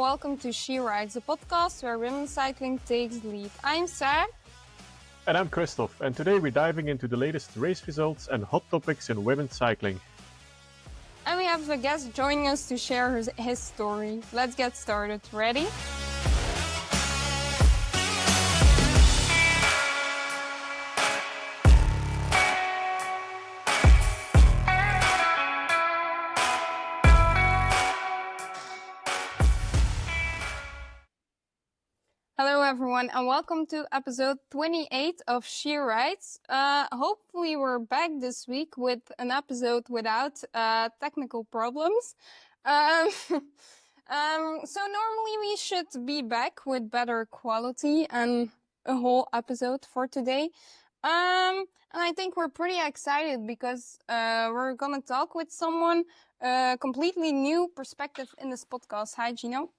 welcome to She Rides, a podcast where women's cycling takes the lead. I'm Sarah. And I'm Christoph, and today we're diving into the latest race results and hot topics in women's cycling. And we have a guest joining us to share his story. Let's get started. Ready? Hello everyone and welcome to episode 28 of She Rides. Hopefully we're back this week with an episode without technical problems. So normally we should be back with better quality and a whole episode for today. And I think we're pretty excited because we're gonna talk with someone completely new perspective in this podcast. Hi Gino.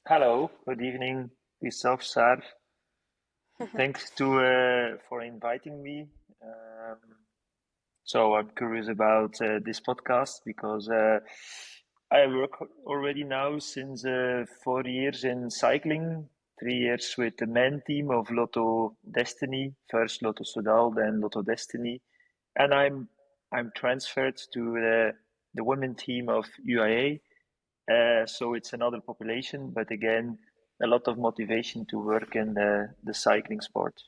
Hello, good evening, Christoph, Sar. Thanks for inviting me. So I'm curious about this podcast because I work already now since 4 years in cycling, 3 years with the men team of Lotto Destiny, first Lotto Soudal, then Lotto Destiny, and I'm transferred to the women team of UAE. So it's another population, but again, a lot of motivation to work in the cycling sport.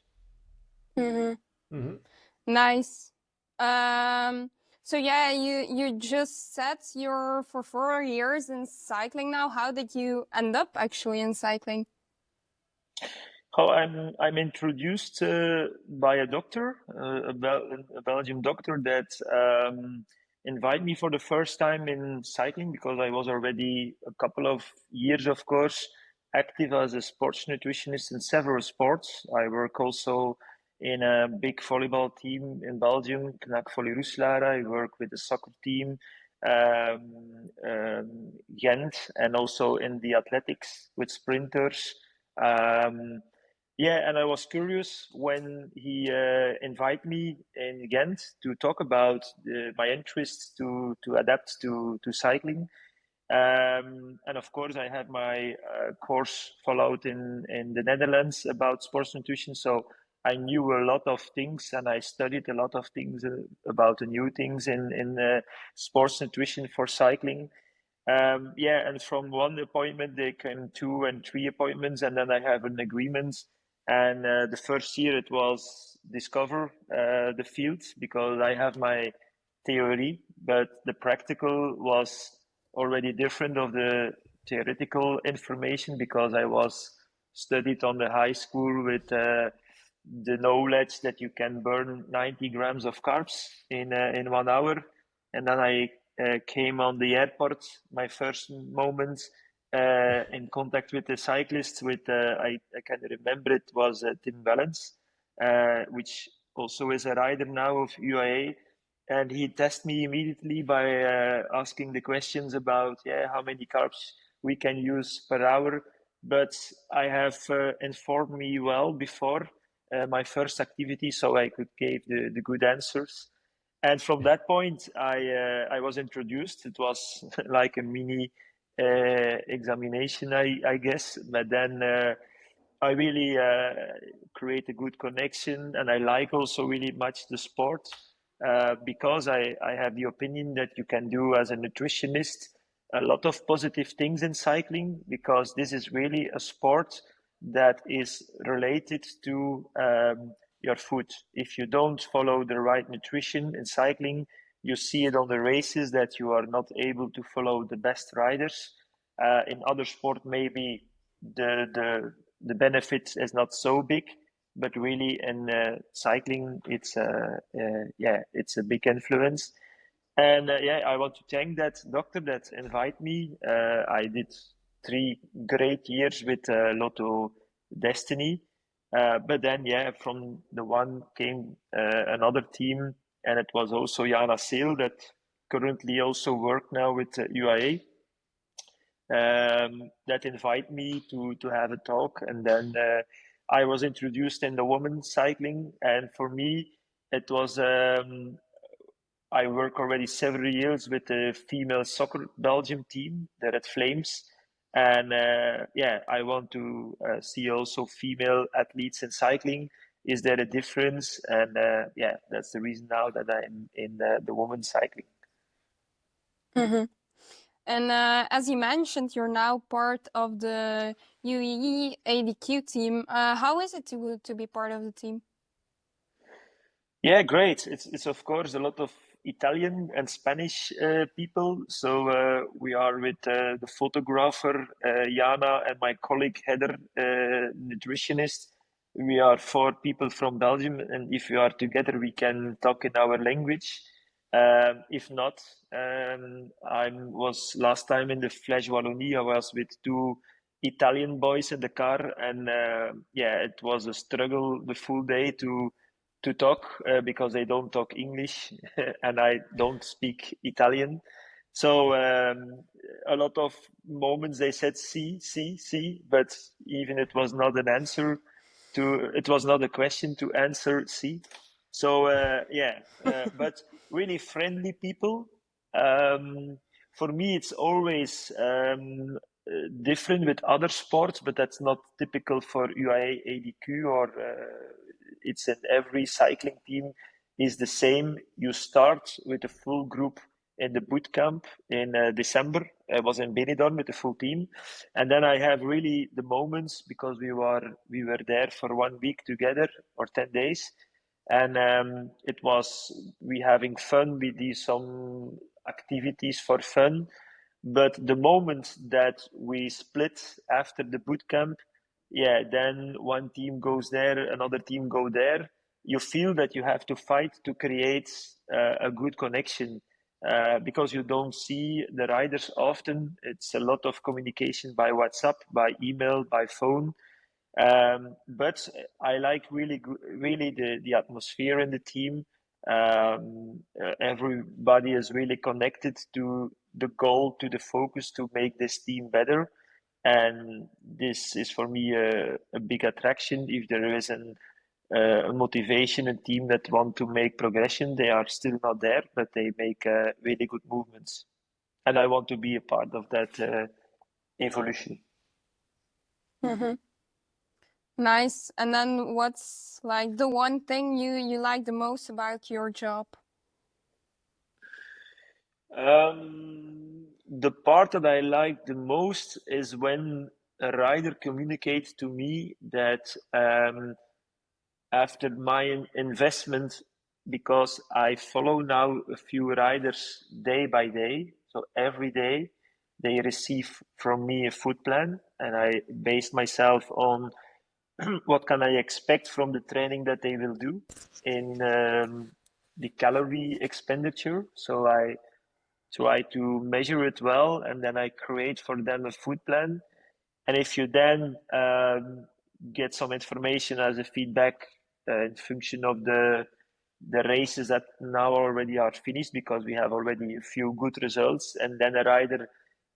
Nice. So yeah, you just said you're for 4 years in cycling now. How did you end up actually in cycling? Oh, I'm introduced by a doctor, a Belgian doctor that invited me for the first time in cycling because I was already a couple of years, of course, active as a sports nutritionist in several sports. I work also in a big volleyball team in Belgium, Knack Volley Roeselare. I work with the soccer team, Ghent, and also in the athletics with sprinters. Yeah, and I was curious when he invited me in Ghent to talk about my interests to adapt to cycling. And of course, I had my course followed in the Netherlands about sports nutrition. So I knew a lot of things and I studied a lot of things about the new things in sports nutrition for cycling. Yeah, and from one appointment, they came 2 and 3 appointments, and then I have an agreement. And the first year it was discover the field because I have my theory, but the practical was already different of the theoretical information because I was studied on the high school with the knowledge that you can burn 90 grams of carbs in 1 hour, and then I came on the airport. My first moments in contact with the cyclists, with I can remember it was Tim Wellens, which also is a rider now of UAE. And he tested me immediately by asking the questions about how many carbs we can use per hour. But I have informed me well before my first activity, so I could give the good answers. And from that point, I was introduced. It was like a mini examination, I guess. But then I really create a good connection, and I like also really much the sport because I have the opinion that you can do as a nutritionist a lot of positive things in cycling because this is really a sport that is related to your food. If you don't follow the right nutrition in cycling, you see it on the races that you are not able to follow the best riders. In other sport, maybe the benefit is not so big, but really in cycling, it's it's a big influence. And I want to thank that doctor that invited me. I did 3 great years with Lotto Destiny. But then, from the one came another team, and it was also Jana Seel that currently also work now with UAE. That invited me to have a talk, and then I was introduced in the women's cycling, and for me, it was. I work already several years with the female soccer Belgium team, the Red Flames. And I want to see also female athletes in cycling. Is there a difference? And that's the reason now that I'm in the women's cycling. Mm-hmm. And as you mentioned, you're now part of the UAE ADQ team. How is it to be part of the team? Yeah, great. It's of course a lot of Italian and Spanish people. So we are with the photographer Jana and my colleague Heather, nutritionist. We are four people from Belgium, and if we are together, we can talk in our language. If not, I was last time in the Flèche Wallonie. I was with two Italian boys in the car, and it was a struggle the full day to talk because they don't talk English and I don't speak Italian. So a lot of moments they said see, but even it was not an answer it was not a question to answer see. So but really friendly people. For me, it's always different with other sports, but that's not typical for UAE ADQ or it's in every cycling team is the same. You start with a full group in the boot camp in December. I was in Benidorm with the full team, and then I have really the moments because we were there for 1 week together or 10 days, and it was we having fun. We did some activities for fun, but the moment that we split after the boot camp, then one team goes there, another team go there. You feel that you have to fight to create a good connection because you don't see the riders often. It's a lot of communication by WhatsApp, by email, by phone. But I like really the atmosphere in the team. Everybody is really connected to the goal, to the focus to make this team better. And this is for me a big attraction. If there is a motivation, a team that want to make progression, they are still not there, but they make really good movements. And I want to be a part of that evolution. Mm-hmm. Nice. And then what's like the one thing you like the most about your job? The part that I like the most is when a rider communicates to me that after my investment, because I follow now a few riders day by day, so every day they receive from me a food plan, and I base myself on what can I expect from the training that they will do in the calorie expenditure. So I try to measure it well, and then I create for them a food plan. And if you then get some information as a feedback in function of the races that now already are finished, because we have already a few good results, and then a rider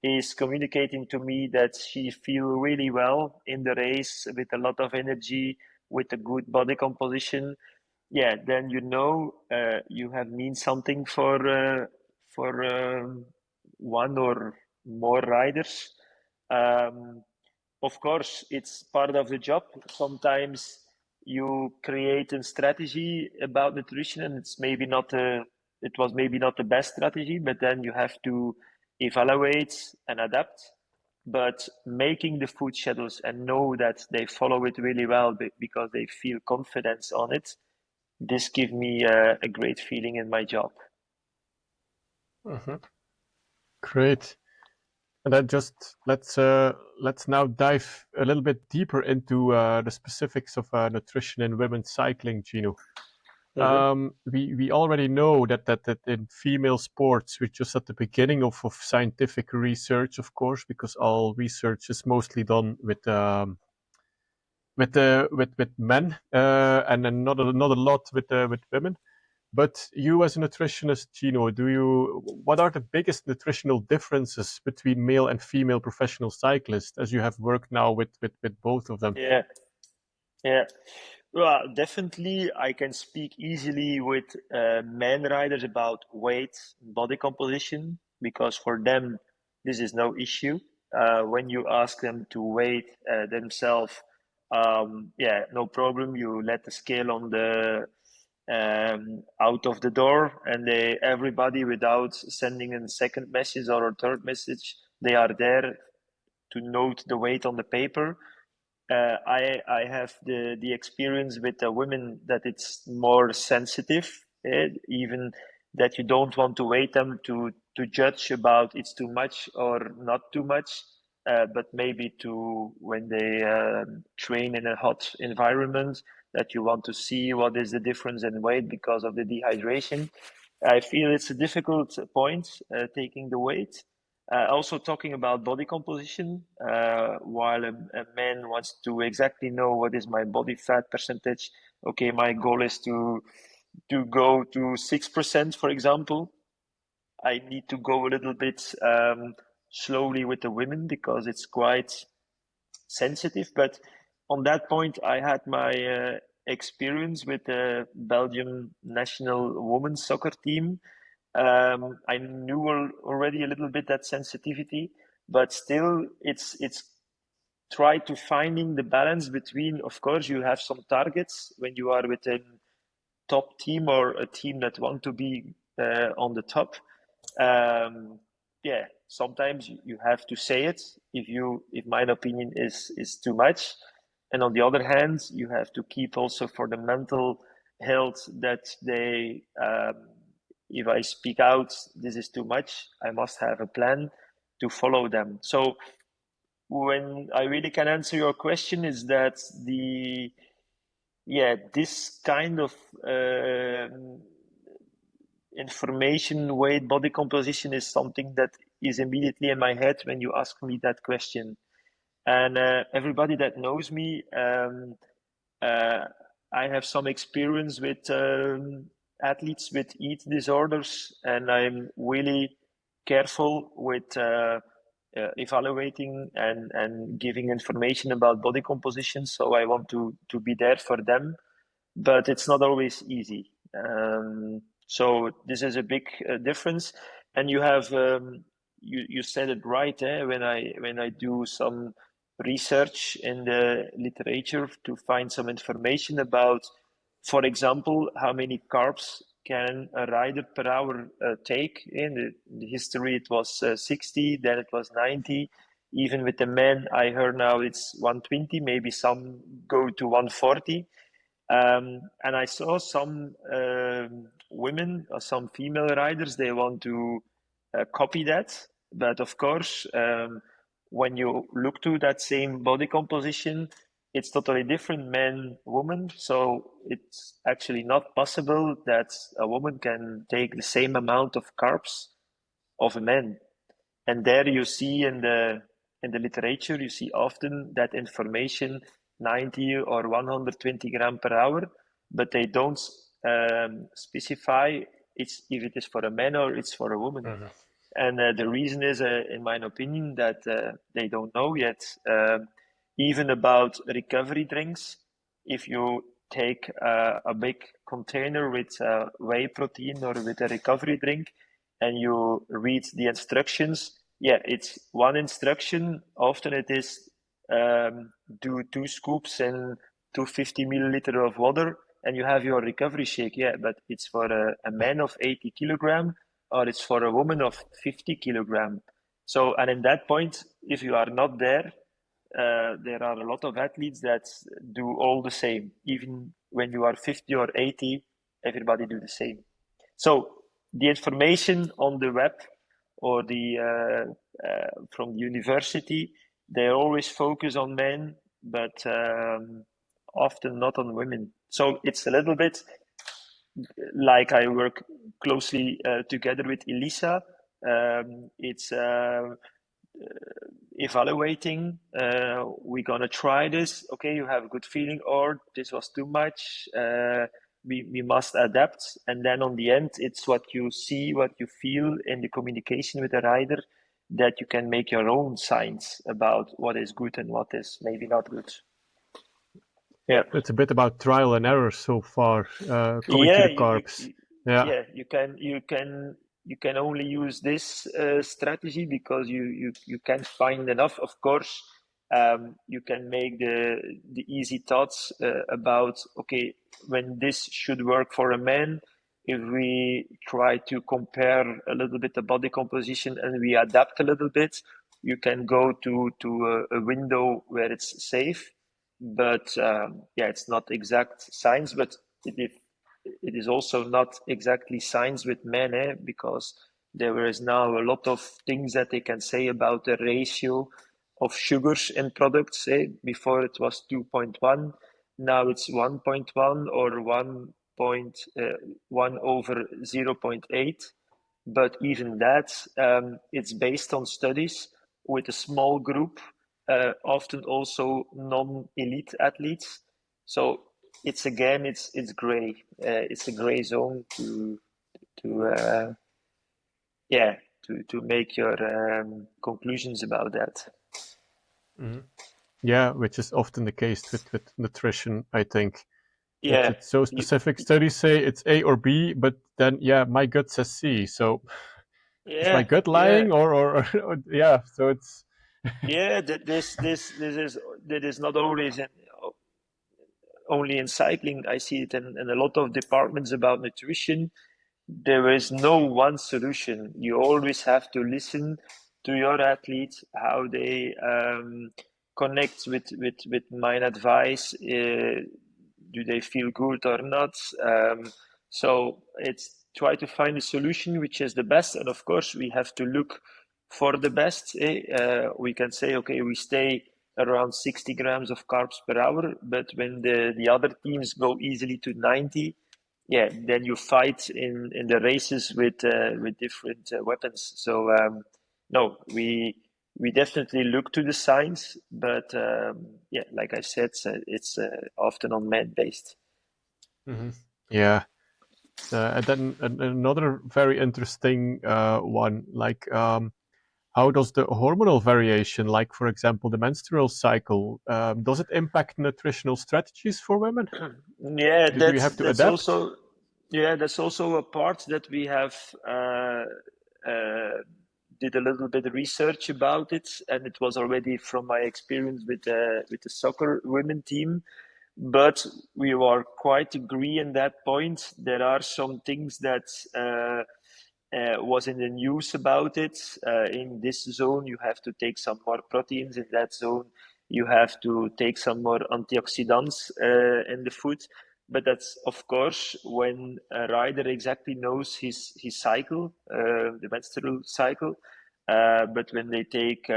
is communicating to me that she feel really well in the race with a lot of energy, with a good body composition, then you have mean something for one or more riders. Um, of course, it's part of the job. Sometimes you create a strategy about nutrition, and it was maybe not the best strategy, but then you have to evaluate and adapt. But making the food schedules and know that they follow it really well because they feel confidence on it, this gives me a great feeling in my job. Mm-hmm. Great. And then just let's now dive a little bit deeper into the specifics of nutrition in women's cycling, Gino. We already know that in female sports, we're just at the beginning of scientific research, of course, because all research is mostly done with men, and then not a lot with women. But you, as a nutritionist, Gino, what are the biggest nutritional differences between male and female professional cyclists, as you have worked now with both of them? Yeah, yeah. Well, definitely, I can speak easily with men riders about weight, body composition, because for them, this is no issue. when you ask them to weigh themselves, no problem. You let the scale on the out of the door, and everybody, without sending a second message or a third message, they are there to note the weight on the paper. I have the experience with the women that it's more sensitive, even that you don't want to weigh them to judge about it's too much or not too much, but maybe to when they train in a hot environment, that you want to see what is the difference in weight because of the dehydration. I feel it's a difficult point, taking the weight. Also talking about body composition, while a man wants to exactly know what is my body fat percentage. Okay, my goal is to go to 6%, for example. I need to go a little bit slowly with the women because it's quite sensitive. But on that point, I had my experience with the Belgium national women's soccer team. I knew already a little bit that sensitivity, but still, it's try to finding the balance between. Of course, you have some targets when you are with a top team or a team that want to be on the top. Sometimes you have to say it if my opinion is too much, and on the other hand, you have to keep also for the mental health that they. If I speak out, this is too much. I must have a plan to follow them. So when I really can answer your question is that this kind of information, weight, body composition is something that is immediately in my head when you ask me that question. And everybody that knows me, I have some experience with athletes with eat disorders, and I'm really careful with evaluating and giving information about body composition. So I want to be there for them, but it's not always easy. So this is a big difference. And you have you said it right, when I do some research in the literature to find some information about, for example, how many carbs can a rider per hour take. In the history it was 60, then it was 90. Even with the men, I heard now it's 120, maybe some go to 140. And I saw some women or some female riders, they want to copy that. But of course, when you look to that same body composition, it's totally different men, women. So it's actually not possible that a woman can take the same amount of carbs of a man. And there you see in the literature, you see often that information 90 or 120 gram per hour, but they don't specify if it is for a man or it's for a woman. Mhm. And the reason is, in my opinion, that they don't know yet. Even about recovery drinks, if you take a big container with whey protein or with a recovery drink, and you read the instructions, it's one instruction. Often it is do 2 scoops and 250 milliliter of water, and you have your recovery shake. But it's for a man of 80 kilogram, or it's for a woman of 50 kilogram. So, and in that point, if you are not there, there are a lot of athletes that do all the same. Even when you are 50 or 80, everybody do the same. So the information on the web or the from the university, they always focus on men, but often not on women. So it's a little bit like I work closely together with Elisa. It's evaluating. We're gonna try this. Okay, you have a good feeling, or this was too much. We must adapt, and then on the end, it's what you see, what you feel in the communication with the rider, that you can make your own signs about what is good and what is maybe not good. Yeah. It's a bit about trial and error so far, coming to Yeah, the carbs. yeah, you can you can only use this strategy because you can't find enough. Of course, you can make the easy thoughts about, okay, when this should work for a man, if we try to compare a little bit the body composition and we adapt a little bit, you can go to a window where it's safe. But yeah, it's not exact science, but it is also not exactly science with men, because there is now a lot of things that they can say about the ratio of sugars in products. Before it was 2.1, now it's 1.1 or 1 over 0.8. But even that, it's based on studies with a small group, often also non-elite athletes. So it's again, it's gray. It's a gray zone to yeah, to make your conclusions about that. Mm-hmm. Yeah, which is often the case with nutrition, I think. Yeah, It's so specific. Studies say it's A or B, but then my gut says C. So is my gut yeah. lying, or yeah? So it's Yeah, that is not always only in cycling. I see it in a lot of departments about nutrition. There is no one solution. You always have to listen to your athletes, how they connect with my advice. Do they feel good or not? So it's try to find a solution which is the best. And of course, we have to look for the best. We can say, okay, we stay around 60 grams of carbs per hour, but when the other teams go easily to 90, yeah, then you fight in the races with different weapons. So no, we definitely look to the science, but yeah, like I said, it's often on man based. mm-hmm. Yeah. And then another very interesting one, like how does the hormonal variation, like for example the menstrual cycle, does it impact nutritional strategies for women? Yeah, Do you have to adapt? that's also a part that we have uh, did a little bit of research about it, and it was already from my experience with the soccer women team. But we are quite agree in that point. There are some things that was in the news about it. In this zone, you have to take some more proteins. In that zone, you have to take some more antioxidants in the food. But that's of course when a rider exactly knows his cycle, the menstrual cycle. But when they take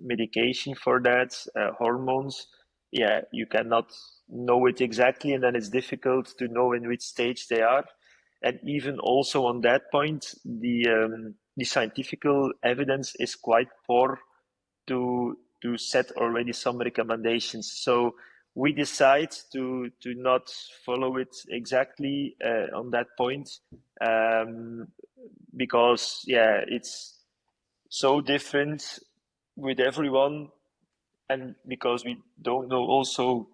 medication for that, hormones, yeah, you cannot know it exactly, and then it's difficult to know in which stage they are. And even also on that point, the scientific evidence is quite poor to set already some recommendations. So we decide to not follow it exactly on that point, because yeah, it's so different with everyone, and because we don't know also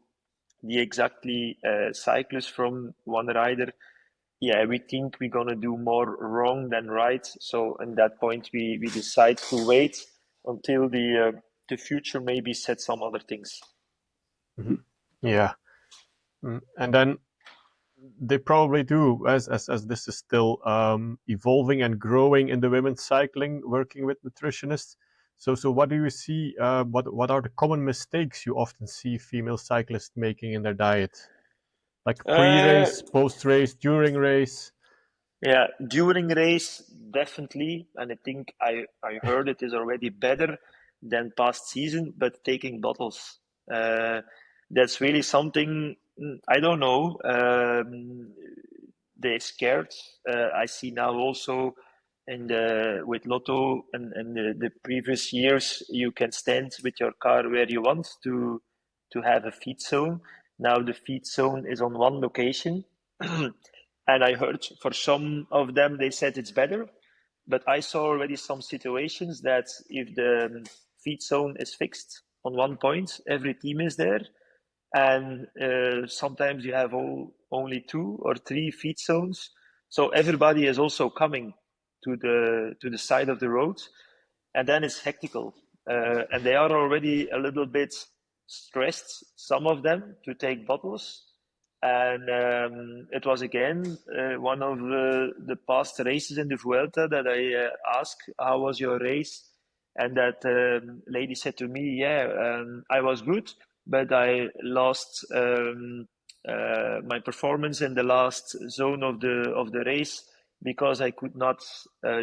the exactly cycles from one rider. Yeah, we think we're gonna do more wrong than right. So at that point, we decide to wait until the future maybe set some other things. Mm-hmm. Yeah. And then they probably do, as this is still evolving and growing in the women's cycling, working with nutritionists. So what do you see? What are the common mistakes you often see female cyclists making in their diet, like Uh, pre-race, post-race, during race? yeah, during race, definitely. And I think I heard it is already better than past season, but taking bottles. Uh, that's really something, I don't know. They're scared. I see now also in the with Lotto and the previous years, you can stand with your car where you want to have a feed zone. Now the feed zone is on one location. And I heard for some of them, they said it's better. But I saw already some situations that if the feed zone is fixed on one point, every team is there. And sometimes you have only two or three feed zones. So everybody is also coming to the side of the road, and then it's hectical, and they are already a little bit stressed, some of them, to take bottles. And it was again one of the past races in the Vuelta that I asked, how was your race? And that lady said to me, yeah, I was good, but I lost my performance in the last zone of the race because I could not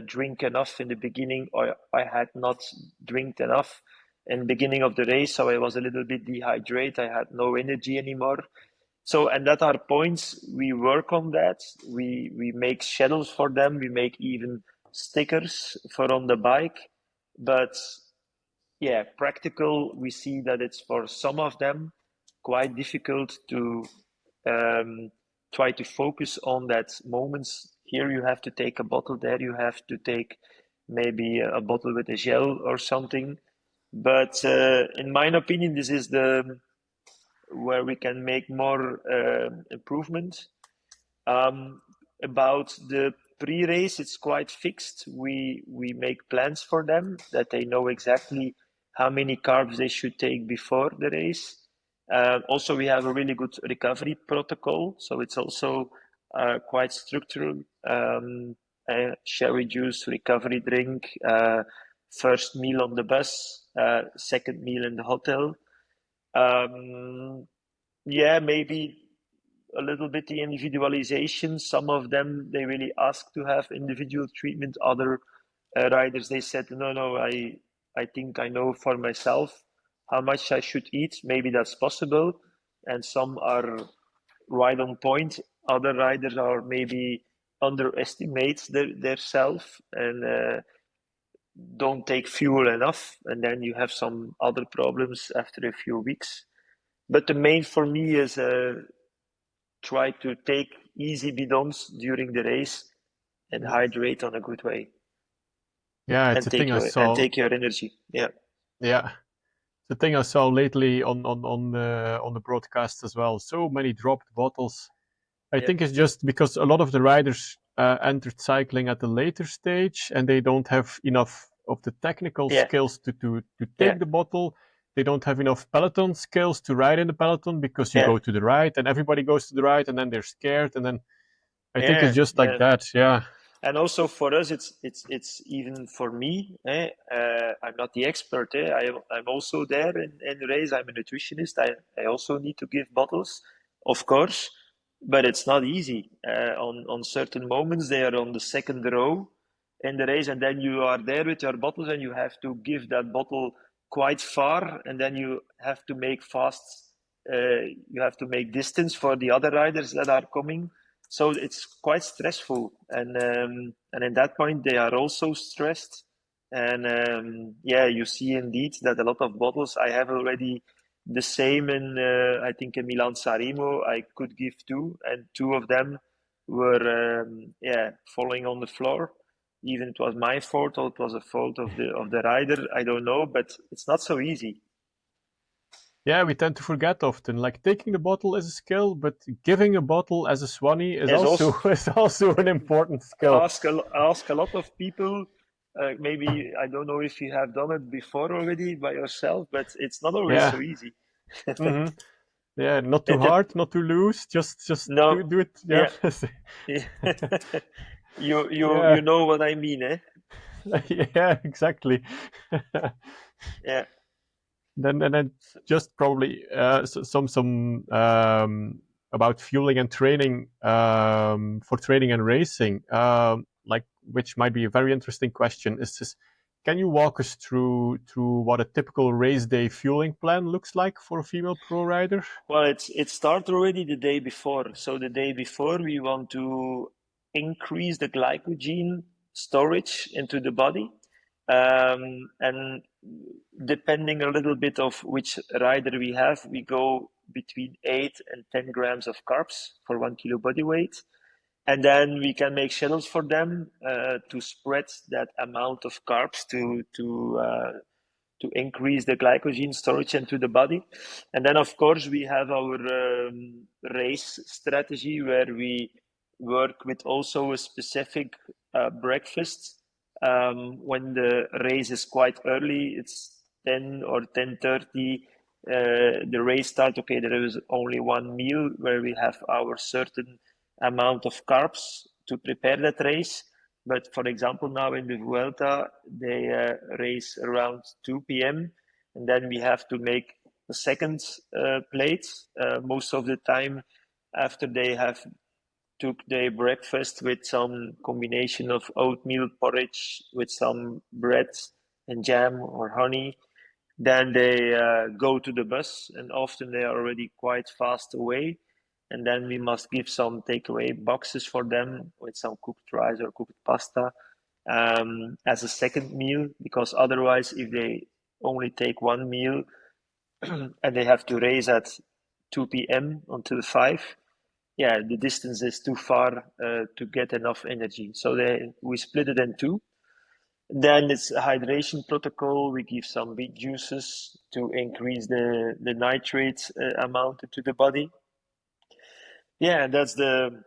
drink enough in the beginning, or I had not drank enough in the beginning of the race, so I was a little bit dehydrated. I had no energy anymore. So, and that are points we work on that. We make schedules for them. We make even stickers for on the bike. But yeah, practical, we see that it's for some of them quite difficult to try to focus on that moments. Here you have to take a bottle, there you have to take maybe a bottle with a gel or something. But in my opinion, this is the where we can make more improvement. About the pre-race, it's quite fixed. We make plans for them that they know exactly how many carbs they should take before the race. Also, we have a really good recovery protocol, so it's also quite structured. Sherry juice, recovery drink, first meal on the bus, second meal in the hotel. Yeah, maybe a little bit the individualization. Some of them, they really ask to have individual treatment. Other riders, they said, no, I think I know for myself how much I should eat. Maybe that's possible. And some are right on point. Other riders are maybe underestimate their self and don't take fuel enough. And then you have some other problems after a few weeks. But the main for me is try to take easy bidons during the race and hydrate on a good way. Yeah, it's And a thing I saw. take your energy. Yeah. Yeah, the thing I saw lately on the broadcast as well. So many dropped bottles. I Yeah. think it's just because a lot of the riders entered cycling at a later stage, and they don't have enough of the technical Yeah. skills to Yeah. take the bottle. They don't have enough peloton skills to ride in the peloton because you Yeah. go to the right and everybody goes to the right, and then they're scared, and then I think it's Yeah. just like Yeah. that. Yeah. And also for us, it's even for me. I'm not the expert. I'm also there in the race. I'm a nutritionist. I also need to give bottles, of course, but it's not easy. On certain moments, they are on the second row in the race, and then you are there with your bottles, and you have to give that bottle quite far, and then you have to make fast. You have to make distance for the other riders that are coming, so it's quite stressful, and in that point they are also stressed, and yeah, you see indeed that a lot of bottles I have already the same in I think in Milan Saremo I could give two, and two of them were yeah, falling on the floor. Even it was my fault or it was a fault of the rider, I don't know, but it's not so easy. Yeah, we tend to forget often. Like taking the bottle is a skill, but giving a bottle as a swanny is There's also also is also an important skill. ask a lot of people. Maybe I don't know if you have done it before already by yourself, but it's not always Yeah. so easy. hmm Yeah, not too It dep- hard, not too loose. Just no, do it. Yeah. yeah, you Yeah. know what I mean, eh? Yeah. Exactly. Yeah, Then just probably some about fueling and training for training and racing. Like which might be a very interesting question. Is this? Can you walk us through what a typical race day fueling plan looks like for a female pro rider? well, it starts already the day before. So the day before, we want to increase the glycogen storage into the body, and depending a little bit of which rider we have, we go between 8 and 10 grams of carbs for 1 kilo body weight. And then we can make schedules for them to spread that amount of carbs to increase the glycogen storage into the body. And then, of course, we have our race strategy where we work with also a specific breakfast. When the race is quite early, it's 10 or 10:30. The race start. Okay, there is only one meal where we have our certain amount of carbs to prepare that race. But for example, now in the Vuelta, they race around 2 p.m. and then we have to make a second plate most of the time after they have took their breakfast with some combination of oatmeal porridge with some bread and jam or honey. Then they go to the bus, and often they are already quite fast away. And then we must give some takeaway boxes for them with some cooked rice or cooked pasta as a second meal, because otherwise, if they only take one meal and they have to race at 2 p.m. until 5, yeah, the distance is too far to get enough energy. So we split it in two. Then it's a hydration protocol. We give some beet juices to increase the nitrate amount to the body. Yeah, that's the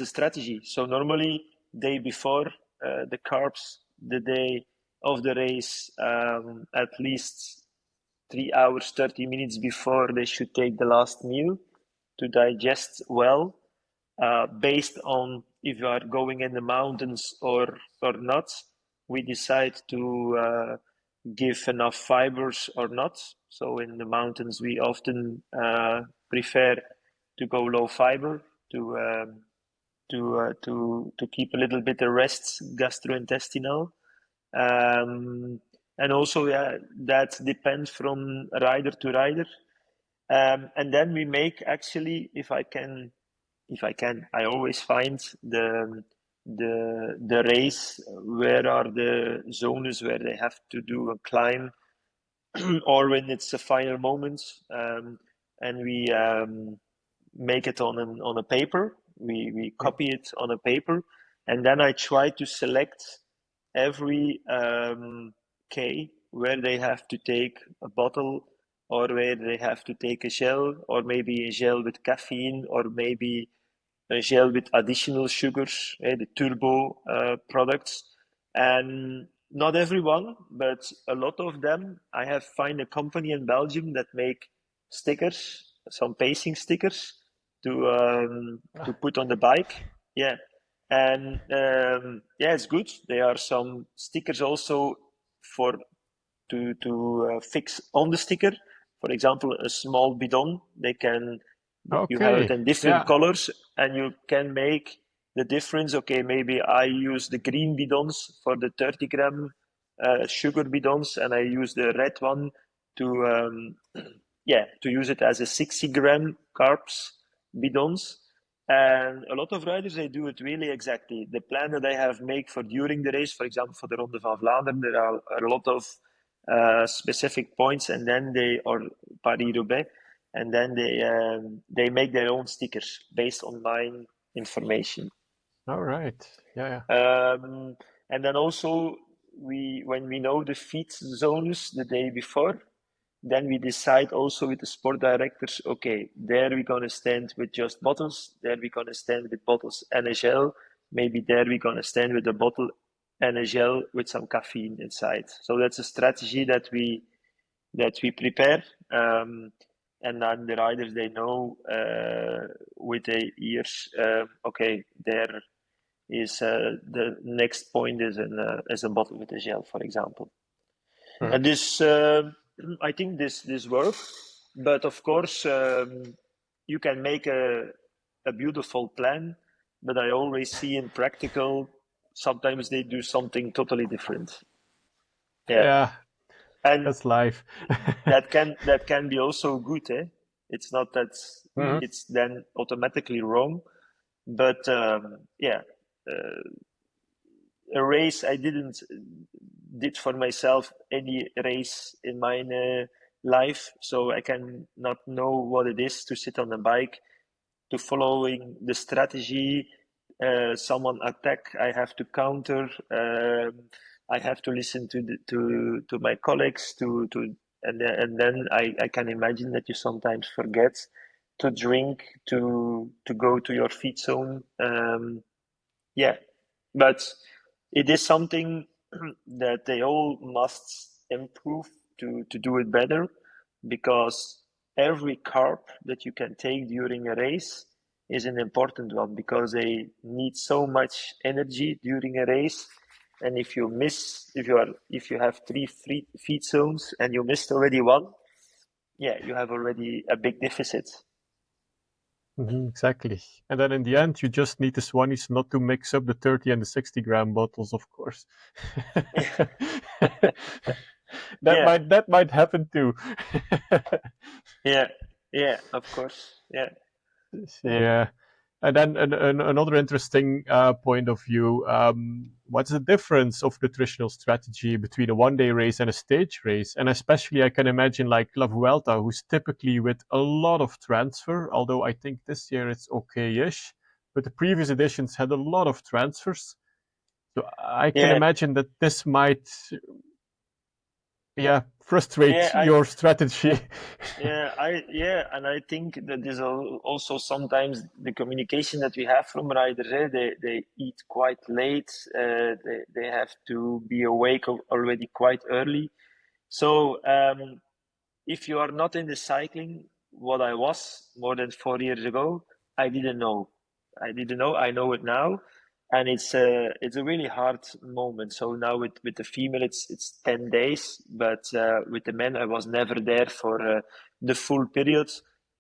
strategy. So normally day before the carbs, the day of the race, at least 3 hours, 30 minutes before they should take the last meal to digest well, based on if you are going in the mountains or not. We decide to give enough fibers or not. So in the mountains, we often prefer to go low fiber to keep a little bit of rest gastrointestinal. And also, yeah, that depends from rider to rider. And then we make actually, if I can, I always find the race where are the zones where they have to do a climb, or when it's the final moment, and we make it on a paper. We copy it on a paper, and then I try to select every K where they have to take a bottle, or where they have to take a gel, or maybe a gel with caffeine, or maybe a gel with additional sugars, the turbo products. And not everyone, but a lot of them. I have find a company in Belgium that make stickers, some pacing stickers to put on the bike. Yeah, and yeah, it's good. There are some stickers also for to fix on the sticker. For example, a small bidon. You have it Okay. in different Yeah. colors, and you can make the difference. Okay, maybe I use the green bidons for the 30-gram sugar bidons, and I use the red one to to use it as a 60-gram carbs bidons. And a lot of riders, they do it really exactly. The plan that I have made for during the race, for example, for the Ronde van Vlaanderen, there are a lot of specific points, and then they or Paris-Roubaix, and then they make their own stickers based on my information. All right. Yeah. And then also when we know the feed zones the day before, then we decide also with the sport directors, okay, there we're going to stand with just bottles, there we're going to stand with bottles and a gel, maybe there we're going to stand with a bottle and a gel with some caffeine inside. So that's a strategy that we prepare. And then the riders, they know with their ears, okay, there is the next point is a bottle with a gel, for example. And this, I think this works, but of course, you can make a beautiful plan, but I always see in practical, sometimes they do something totally different. Yeah. And That's life. that can be also good, eh? It's not that it's then automatically wrong, but a race I did for myself any race in my life, so I can not know what it is to sit on a bike, to following the strategy. Someone attack, I have to counter. I have to listen to my colleagues and then I can imagine that you sometimes forget to drink, to go to your feed zone. Yeah, but it is something that they all must improve to do it better, because every carb that you can take during a race is an important one, because they need so much energy during a race. And if you miss, if you have three feed zones and you missed already one, yeah, you have already a big deficit. Exactly. And then in the end, you just need the Swannies not to mix up the 30 and the 60-gram bottles, of course. Yeah, that might happen too. yeah, of course, yeah. Yeah. And then another interesting point of view, what's the difference of nutritional strategy between a one-day race and a stage race? And especially, I can imagine like La Vuelta, who's typically with a lot of transfer, although I think this year it's okay-ish, but the previous editions had a lot of transfers. So I can Yeah, imagine that this might, yeah, frustrate yeah, your strategy. and I think that there's also sometimes the communication that we have from riders. They eat quite late. They have to be awake already quite early. So if you are not in the cycling, what I was more than 4 years ago, I didn't know. I didn't know. I know it now, and it's a really hard moment. So now with the female, it's 10 days, but with the men, I was never there for the full period.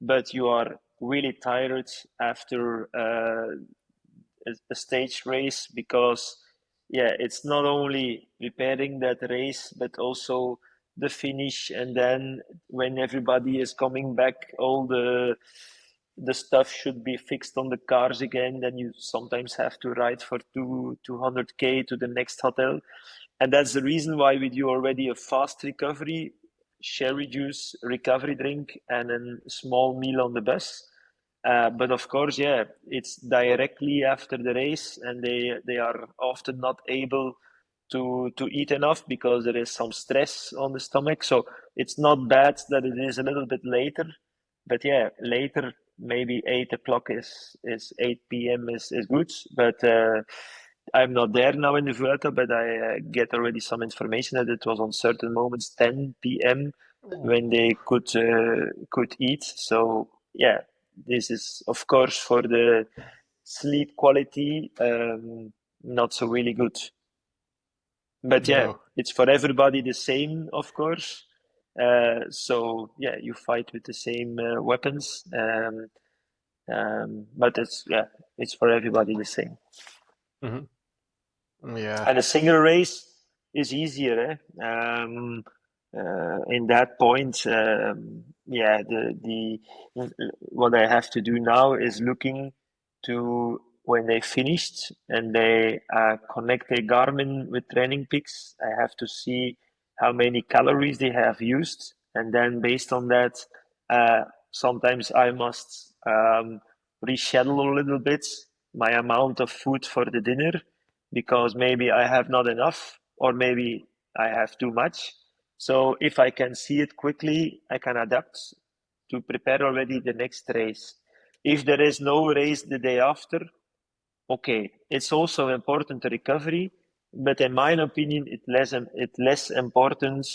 But you are really tired after a stage race, because yeah, it's not only preparing that race but also the finish, and then when everybody is coming back, all the stuff should be fixed on the cars again. Then you sometimes have to ride for 200k to the next hotel, and that's the reason why we do already a fast recovery, sherry juice recovery drink, and a small meal on the bus. But of course, yeah, it's directly after the race, and they are often not able to eat enough because there is some stress on the stomach. So it's not bad that it is a little bit later, but yeah, later maybe 8 o'clock is 8 p.m. is good. But I'm not there now in the Vuelta, but I get already some information that it was on certain moments 10 p.m. when they could eat. So yeah, this is of course for the sleep quality not so really good. But yeah, No. it's for everybody the same, of course. So yeah, you fight with the same weapons, but it's for everybody the same. Mhm. Yeah. And a single race is easier, eh? In that point, yeah, the what I have to do now is looking to when they finished and they connect their Garmin with Training Peaks. I have to see how many calories they have used, and then based on that, sometimes I must reschedule a little bit my amount of food for the dinner, because maybe I have not enough or maybe I have too much. So if I can see it quickly, I can adapt to prepare already the next race. If there is no race the day after, okay, it's also important to recovery, but in my opinion, it less important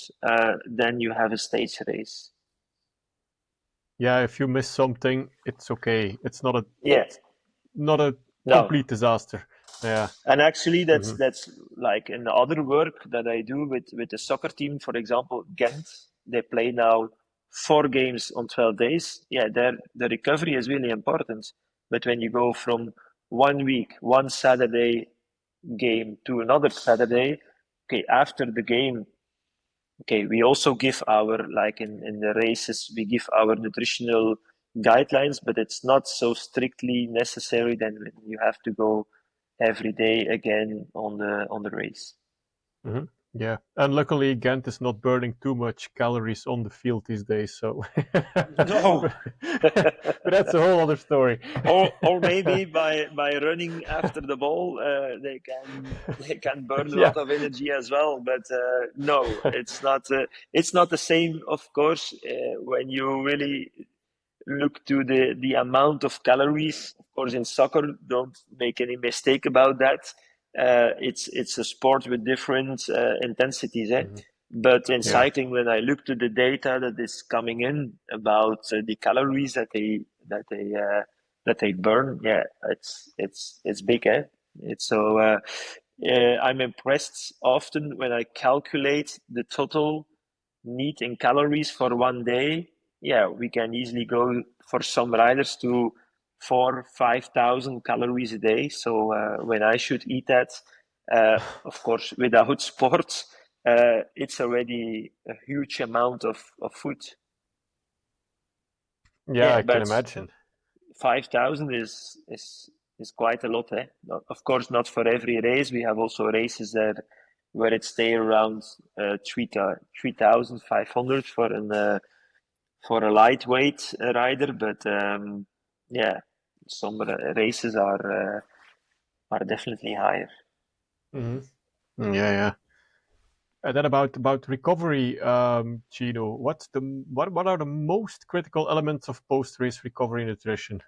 than you have a stage race. Yeah, if you miss something, it's okay. It's Yeah, not a no. complete disaster. Yeah. And actually, Hmm. that's like in the other work that I do with the soccer team, for example, Ghent. They play now 4 games on 12 days. Yeah, the recovery is really important. But when you go from 1 week, one Saturday game to another Saturday, okay, after the game, okay, we also give our, like in the races, we give our nutritional guidelines, but it's not so strictly necessary than when you have to go every day again on the race. Hmm. Yeah. And luckily, Ghent is not burning too much calories on the field these days. So, No. but that's a whole other story. Or maybe by running after the ball, they can burn a Yeah. lot of energy as well. But no, it's not the same, of course, when you really look to the amount of calories. Of course, in soccer, don't make any mistake about that. It's a sport with different intensities. But in cycling, when I look to the data that is coming in about the calories that they burn, it's big. It's so. I'm impressed often when I calculate the total need in calories for one day. Yeah, we can easily go for some riders to 4,000-5,000 calories a day. So when I should eat that, of course, without sports, it's already a huge amount of food. Yeah, I can imagine. 5,000 is quite a lot. Of course, not for every race. We have also races there where it stay around 3,500 for a lightweight rider. But some races are definitely higher. Yeah. And then about recovery, Gino, what are the most critical elements of post-race recovery nutrition?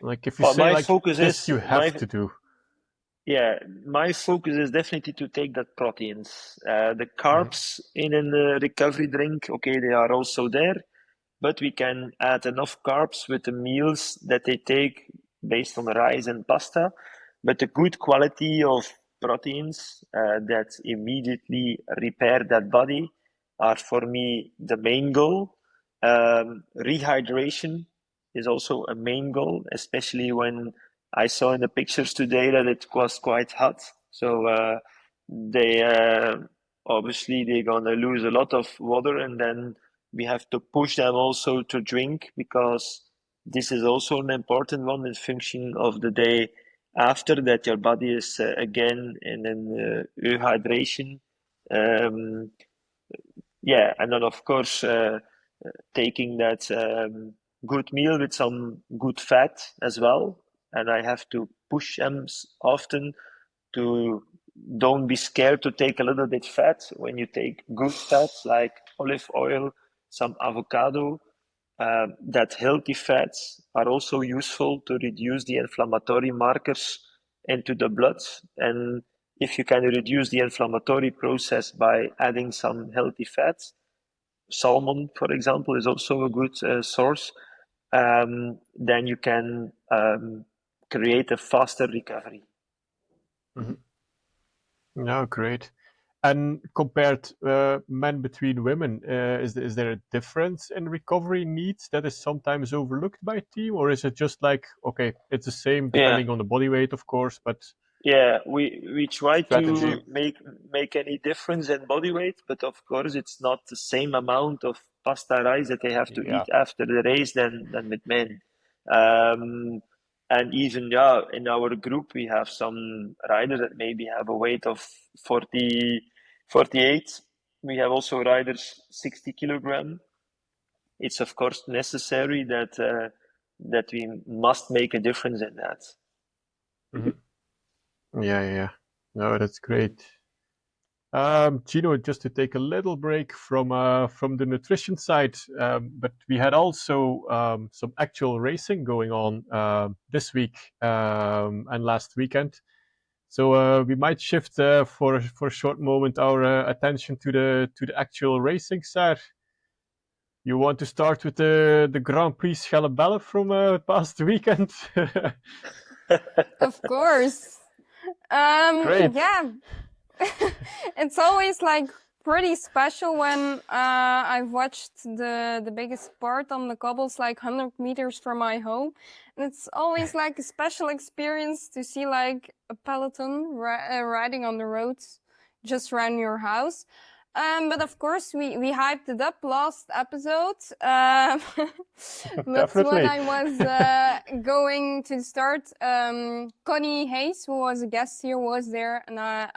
Like if you say my like focus this, is you have to do. Yeah, my focus is definitely to take that proteins. The carbs in a recovery drink, okay, they are also there, but we can add enough carbs with the meals that they take based on rice and pasta. But a good quality of proteins that immediately repair that body are for me the main goal. Rehydration is also a main goal, especially when I saw in the pictures today that it was quite hot. So they obviously they're gonna lose a lot of water, and then we have to push them also to drink, because this is also an important one in function of the day after, that your body is again in an hydration. And then of course taking that good meal with some good fat as well. And I have to push them often to don't be scared to take a little bit fat. When you take good fats like olive oil, some avocado, that healthy fats are also useful to reduce the inflammatory markers into the blood. And if you can reduce the inflammatory process by adding some healthy fats, salmon, for example, is also a good source, then you can create a faster recovery. No, great. And compared men between women, is there a difference in recovery needs that is sometimes overlooked by team, or is it just like, okay, it's the same depending on the body weight, of course, but we try strategy. to make any difference in body weight, but of course it's not the same amount of pasta rice that they have to eat after the race than with men. And even in our group we have some riders that maybe have a weight of 48. We have also riders 60 kilogram. It's of course necessary that we must make a difference in that. Yeah. No, that's great. Gino, just to take a little break from the nutrition side, but we had also some actual racing going on this week and last weekend. So we might shift for a short moment our attention to the actual racing side. You want to start with the Grand Prix Schellebelle from past weekend? Of course. Great. Yeah. It's always like pretty special when I've watched the biggest part on the cobbles, like 100 meters from my home. And it's always like a special experience to see like a peloton riding on the roads just around your house. But of course, we hyped it up last episode. But Definitely. when I was going to start, Connie Hayes, who was a guest here, was there, and I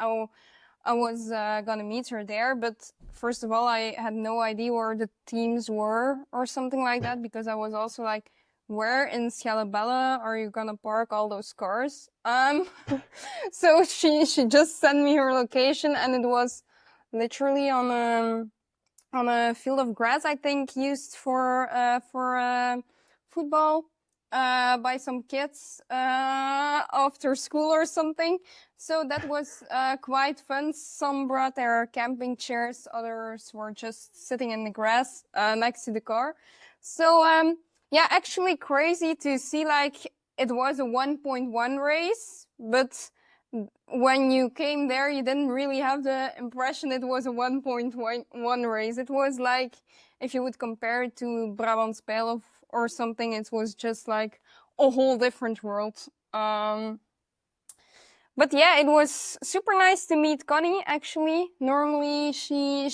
was gonna meet her there. But first of all, I had no idea where the teams were or something like that, because I was also like, where in Schellebelle are you gonna park all those cars? So she just sent me her location, and it was literally on on a field of grass, I think used for football by some kids after school or something. So that was quite fun. Some brought their camping chairs, others were just sitting in the grass next to the car. So yeah, actually crazy to see, like, it was a 1.1 race, but when you came there, you didn't really have the impression it was a 1.1 race. It was like, if you would compare it to Brabants Pijl or something, it was just like a whole different world. But yeah, it was super nice to meet Connie, actually. Normally she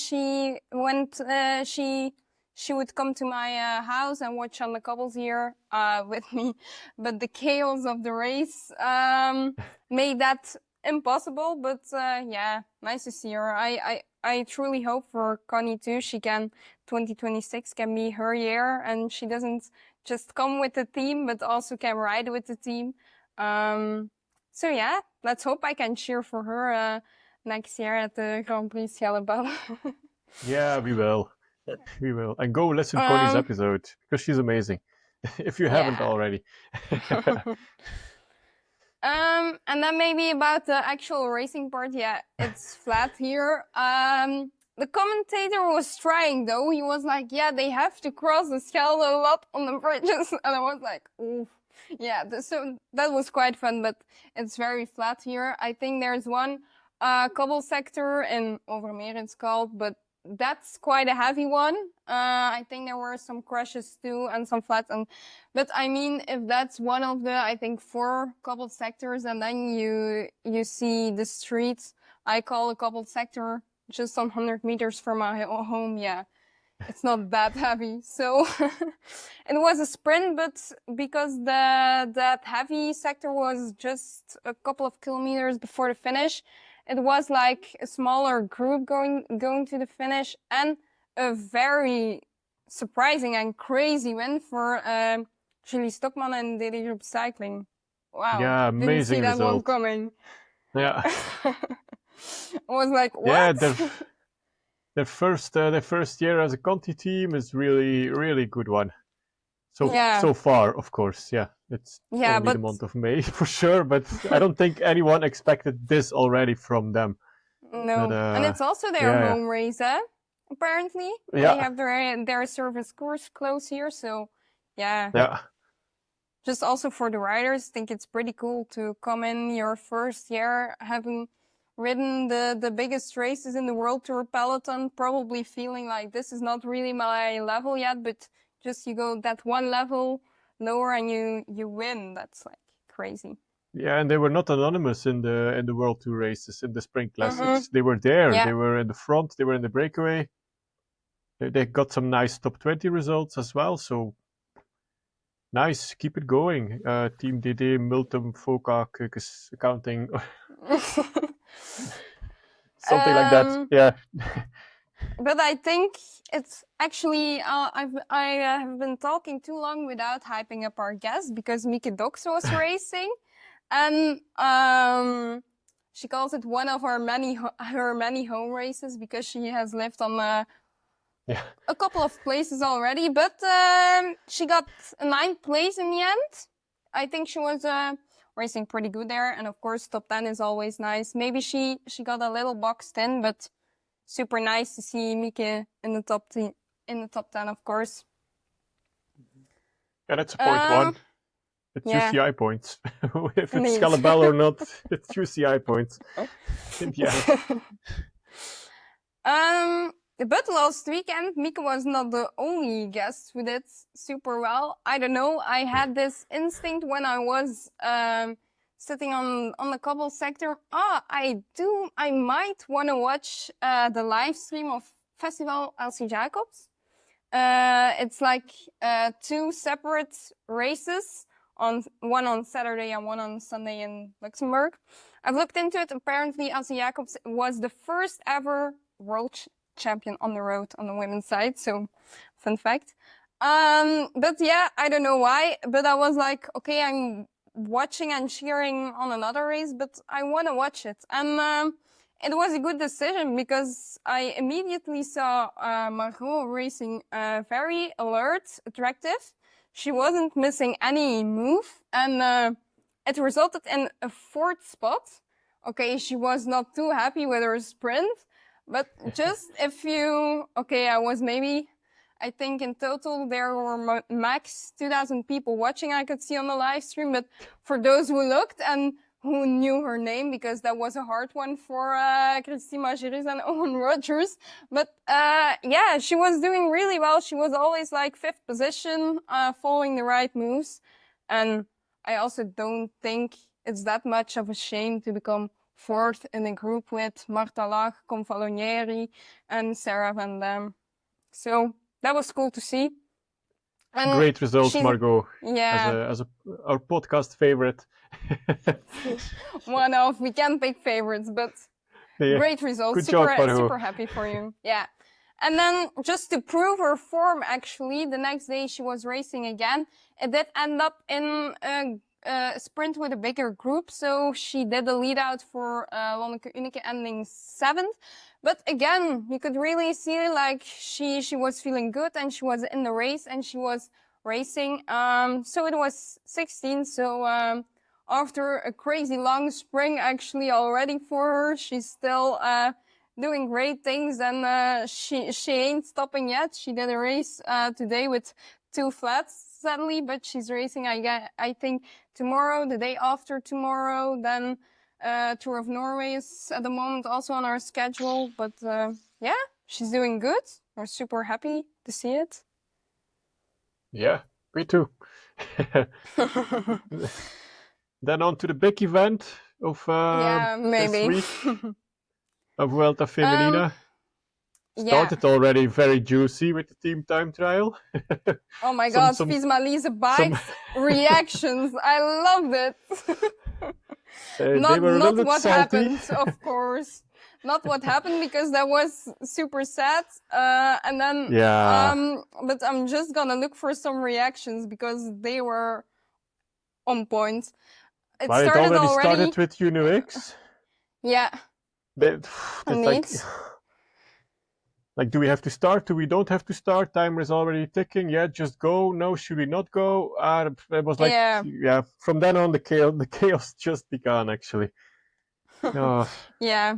would come to my house and watch on the cobbles here with me, but the chaos of the race made that impossible. But yeah, nice to see her. I truly hope for Connie too. 2026 can be her year, and she doesn't just come with the team, but also can ride with the team. So yeah, let's hope I can cheer for her next year at the Grand Prix Schellebel. Yeah, we will. We will. And go listen Connie's episode, because she's amazing. If you haven't already. And then maybe about the actual racing part, yeah, it's flat here. The commentator was trying though. He was like, yeah, they have to cross the Schelde a lot on the bridges. And I was like, oof. Yeah, so that was quite fun, but it's very flat here. I think there's one cobble sector in Overmeer it's called, but that's quite a heavy one. I think there were some crashes too and some flats. But I mean, if that's one of the, I think, 4 cobbled sectors, and then you see the streets, I call a cobbled sector just 100 meters from my home. Yeah, it's not that heavy. So it was a sprint, but because that heavy sector was just a couple of kilometers before the finish, it was like a smaller group going to the finish, and a very surprising and crazy win for Julie Stockman and DD Group Cycling. Wow. Yeah, Didn't amazing see that result. one coming. Yeah. I was like, what? Yeah, their first year as a Conti team is really good one. So far, of course, yeah. It's only the month of May for sure, but I don't think anyone expected this already from them. No, but, and it's also their home race, apparently. Yeah. They have their service course close here, so yeah. Yeah. Just also for the riders, I think it's pretty cool to come in your first year having ridden the biggest races in the World Tour peloton, probably feeling like this is not really my level yet, but just you go that one level lower and you win. That's like crazy. Yeah, and they were not anonymous in the World Tour races, in the Spring Classics. They were there. Yeah. They were in the front. They were in the breakaway. They got some nice top 20 results as well. So nice, keep it going. Team DD, Multum, Foca, accounting. Something like that. Yeah. But I think it's actually I have been talking too long without hyping up our guest, because Mieke Dox was racing, and she calls it one of her many home races, because she has lived on a couple of places already. But she got a 9th place in the end. I think she was racing pretty good there, and of course top 10 is always nice. Maybe she got a little boxed in, but super nice to see Mieke in the top 10, of course. Yeah, that's a point one. It's UCI points. If it's Schellebel or not, it's UCI points. But last weekend, Mieke was not the only guest who did super well. I don't know. I had this instinct when I was sitting on the cobble sector. I might want to watch the live stream of Festival Elsie Jacobs. It's like 2 separate races, one on Saturday and one on Sunday in Luxembourg. I've looked into it. Apparently, Elsie Jacobs was the first ever world champion on the road on the women's side. So, fun fact. But yeah, I don't know why, but I was like, okay, I'm watching and cheering on another race, but I want to watch it. And it was a good decision because I immediately saw Margot racing very alert, attractive. She wasn't missing any move, and it resulted in a fourth spot. Okay, she was not too happy with her sprint, but just if you, okay, I think in total there were max 2,000 people watching, I could see on the live stream, but for those who looked and who knew her name, because that was a hard one for Christine Majerus and Owen Rogers. But yeah, she was doing really well. She was always like fifth position, following the right moves. And I also don't think it's that much of a shame to become fourth in a group with Marta Lach, Confalonieri, and Sarah Van Dam. So that was cool to see. And great results, Margot. Yeah. As our podcast favorite. One of, we can't pick favorites, but Yeah. great results. Good job, Margot. Super happy for you. Yeah. And then just to prove her form, actually, the next day she was racing again. It did end up in a sprint with a bigger group. So she did the lead out for Lonneke Unike ending 7th. But again, you could really see like she was feeling good and she was in the race and she was racing. So it was 16. So after a crazy long spring actually already for her, she's still doing great things, and she ain't stopping yet. She did a race today with 2 flats, sadly, but she's racing I think tomorrow, the day after tomorrow. Then Tour of Norway is at the moment also on our schedule, but yeah, she's doing good. We're super happy to see it. Yeah, me too. Then on to the big event of this week of Vuelta Femenina. Started already very juicy with the team time trial. Oh my God, Visma Lease bikes reactions. I loved it. They were a little bit what salty. Happened, of course. Not what happened, because that was super sad. And then, but I'm just gonna look for some reactions because they were on point. It already started with UNOX. Yeah. Like, do we have to start? Do we don't have to start? Timer is already ticking. Yeah, just go. No, should we not go? It was like, yeah. From then on, the chaos just began, actually. Yeah.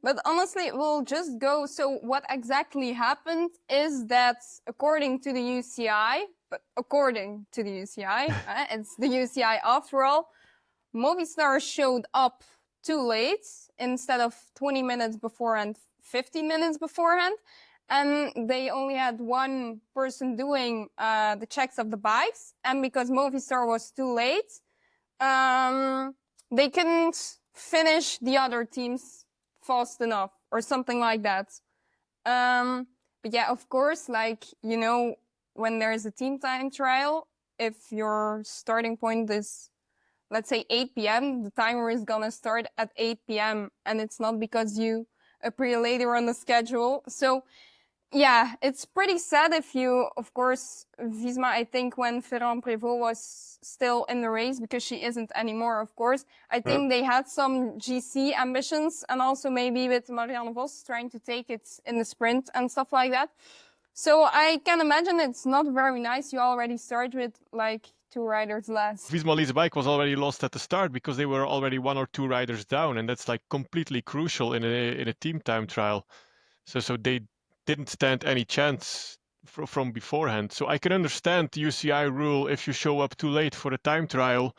But honestly, we'll just go. So what exactly happened is that according to the UCI, it's the UCI after all, Movistar showed up too late instead of 20 minutes beforehand, 15 minutes beforehand. And they only had one person doing the checks of the bikes. And because Movistar was too late, they couldn't finish the other teams fast enough or something like that. But yeah, of course, like, you know, when there's a team time trial, if your starting point is, let's say 8 p.m., the timer is gonna start at 8 p.m. and it's not because you appear later on the schedule. So yeah, it's pretty sad if you, of course, Visma, I think when Ferrand Prévot was still in the race, because she isn't anymore, of course, I think they had some GC ambitions, and also maybe with Marianne Vos trying to take it in the sprint and stuff like that. So I can imagine it's not very nice. You already start with like 2 riders less. Visma Lease bike was already lost at the start because they were already 1 or 2 riders down, and that's like completely crucial in a team time trial. So they didn't stand any chance from beforehand. So I can understand the UCI rule: if you show up too late for a time trial,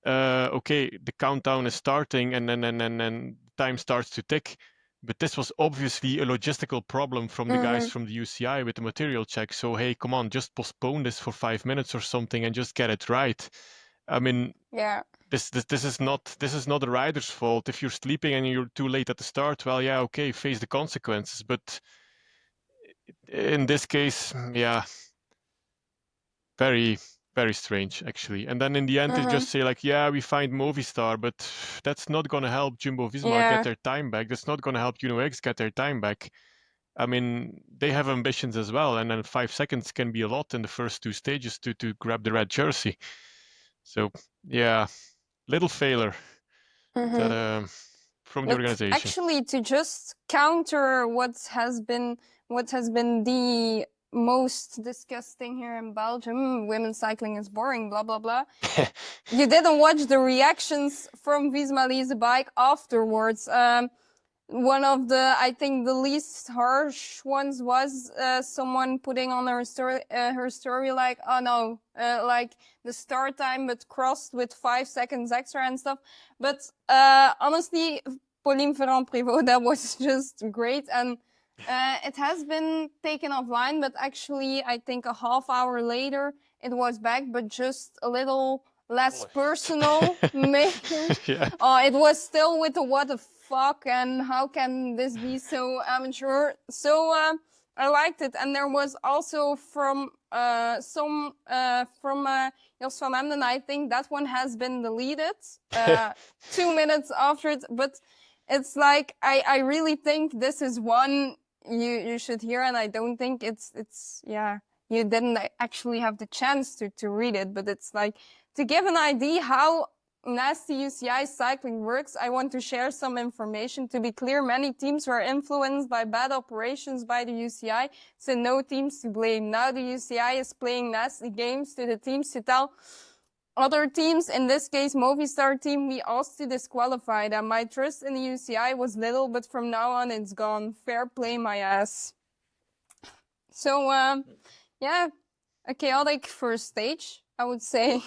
okay, the countdown is starting and then time starts to tick. But this was obviously a logistical problem from the guys from the UCI with the material check. So hey, come on, just postpone this for 5 minutes or something and just get it right. I mean, yeah, this is not the rider's fault. If you're sleeping and you're too late at the start, well, yeah, okay, face the consequences. But in this case, yeah, very, very strange, actually. And then in the end, they just say like, yeah, we find Movistar, but that's not going to help Jumbo-Visma get their time back. That's not going to help UNOX get their time back. I mean, they have ambitions as well, and then 5 seconds can be a lot in the first 2 stages to grab the red jersey. So, yeah, little failure that, from the But organization. actually, to just counter what has been the most disgusting here in Belgium, women's cycling is boring, blah blah blah. You didn't watch the reactions from Visma Lease bike afterwards. One of the, I think, the least harsh ones was someone putting on her story like, oh no, like the start time but crossed with 5 seconds extra and stuff. But honestly, Pauline Ferrand-Prévot, that was just great, and it has been taken offline, but actually I think a half hour later it was back, but just a little less personal, maybe. Yeah. It was still with the what the fuck and how can this be so amateur. So I liked it, and there was also from Jos van Emden, I think that one has been deleted 2 minutes after it, but it's like I really think this is one you should hear, and I don't think it's you didn't actually have the chance to read it, but it's like to give an idea how nasty UCI cycling works. I want to share some information. To be clear, many teams were influenced by bad operations by the UCI, so no teams to blame. Now the UCI is playing nasty games to the teams to tell other teams, in this case Movistar team, we asked to disqualify them. My trust in the UCI was little, but from now on it's gone. Fair play, my ass. So yeah, a chaotic first stage, I would say.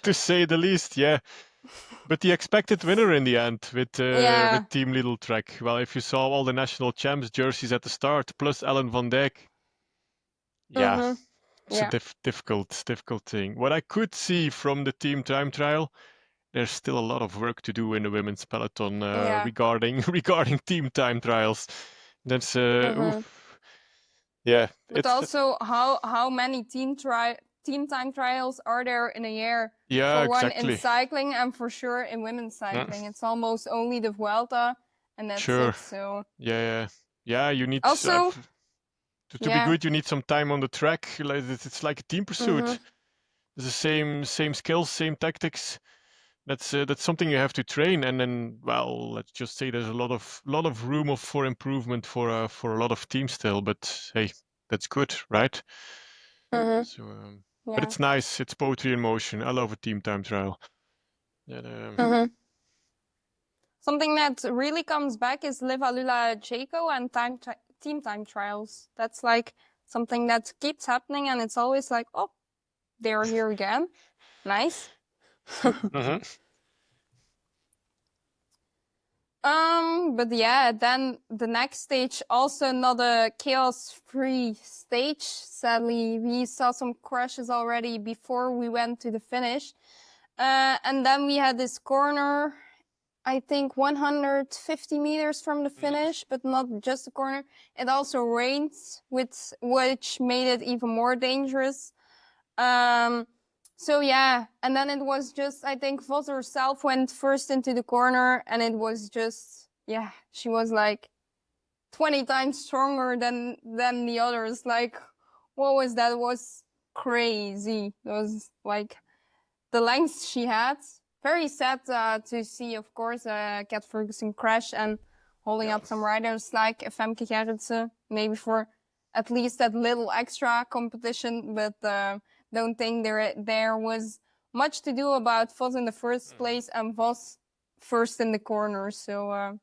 To say the least, yeah. But the expected winner in the end with Team Lidl Trek. Well, if you saw all the national champs jerseys at the start, plus Ellen van Dijk, yeah, it's a difficult thing. What I could see from the team time trial, there's still a lot of work to do in the women's peloton regarding team time trials. That's oof. Yeah. But also, how many team time trials are there in a year? Yeah, for one exactly. in cycling, and for sure in women's cycling, it's almost only the Vuelta, and that's it. So yeah. You need also to be good. You need some time on the track. It's like a team pursuit. It's the same skills, same tactics. That's something you have to train, and then, well, let's just say there's a lot of room for improvement for a lot of teams still. But hey, that's good, right? So, but it's nice. It's poetry in motion. I love a team time trial. Something that really comes back is Liva-Lula Jaco and team time trials. That's like something that keeps happening, and it's always like, oh, they're here again. Nice. But yeah, then the next stage, also not a chaos-free stage. Sadly, we saw some crashes already before we went to the finish. And then we had this corner, I think 150 meters from the finish, but not just a corner. It also rained, which made it even more dangerous. So yeah, and then it was just, I think Vos herself went first into the corner, and it was just, yeah, she was like 20 times stronger than the others. Like, what was that? It was crazy. It was like the length she had. Very sad to see, of course, Kat Ferguson crash and holding up some riders like Femke Gerritsen, maybe for at least that little extra competition, but don't think there was much to do about Vos in the first place and Vos first in the corner. So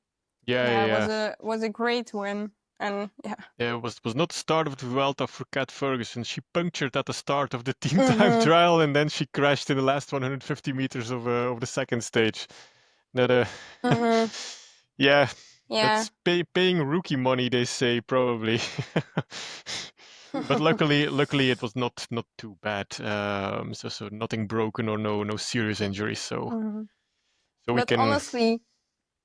it was a great win. And it was not the start of the Vuelta for Kat Ferguson. She punctured at the start of the team time trial, and then she crashed in the last 150 meters of the second stage. That that's paying rookie money, they say, probably. But luckily it was not too bad. So nothing broken or no serious injuries. So we but can honestly,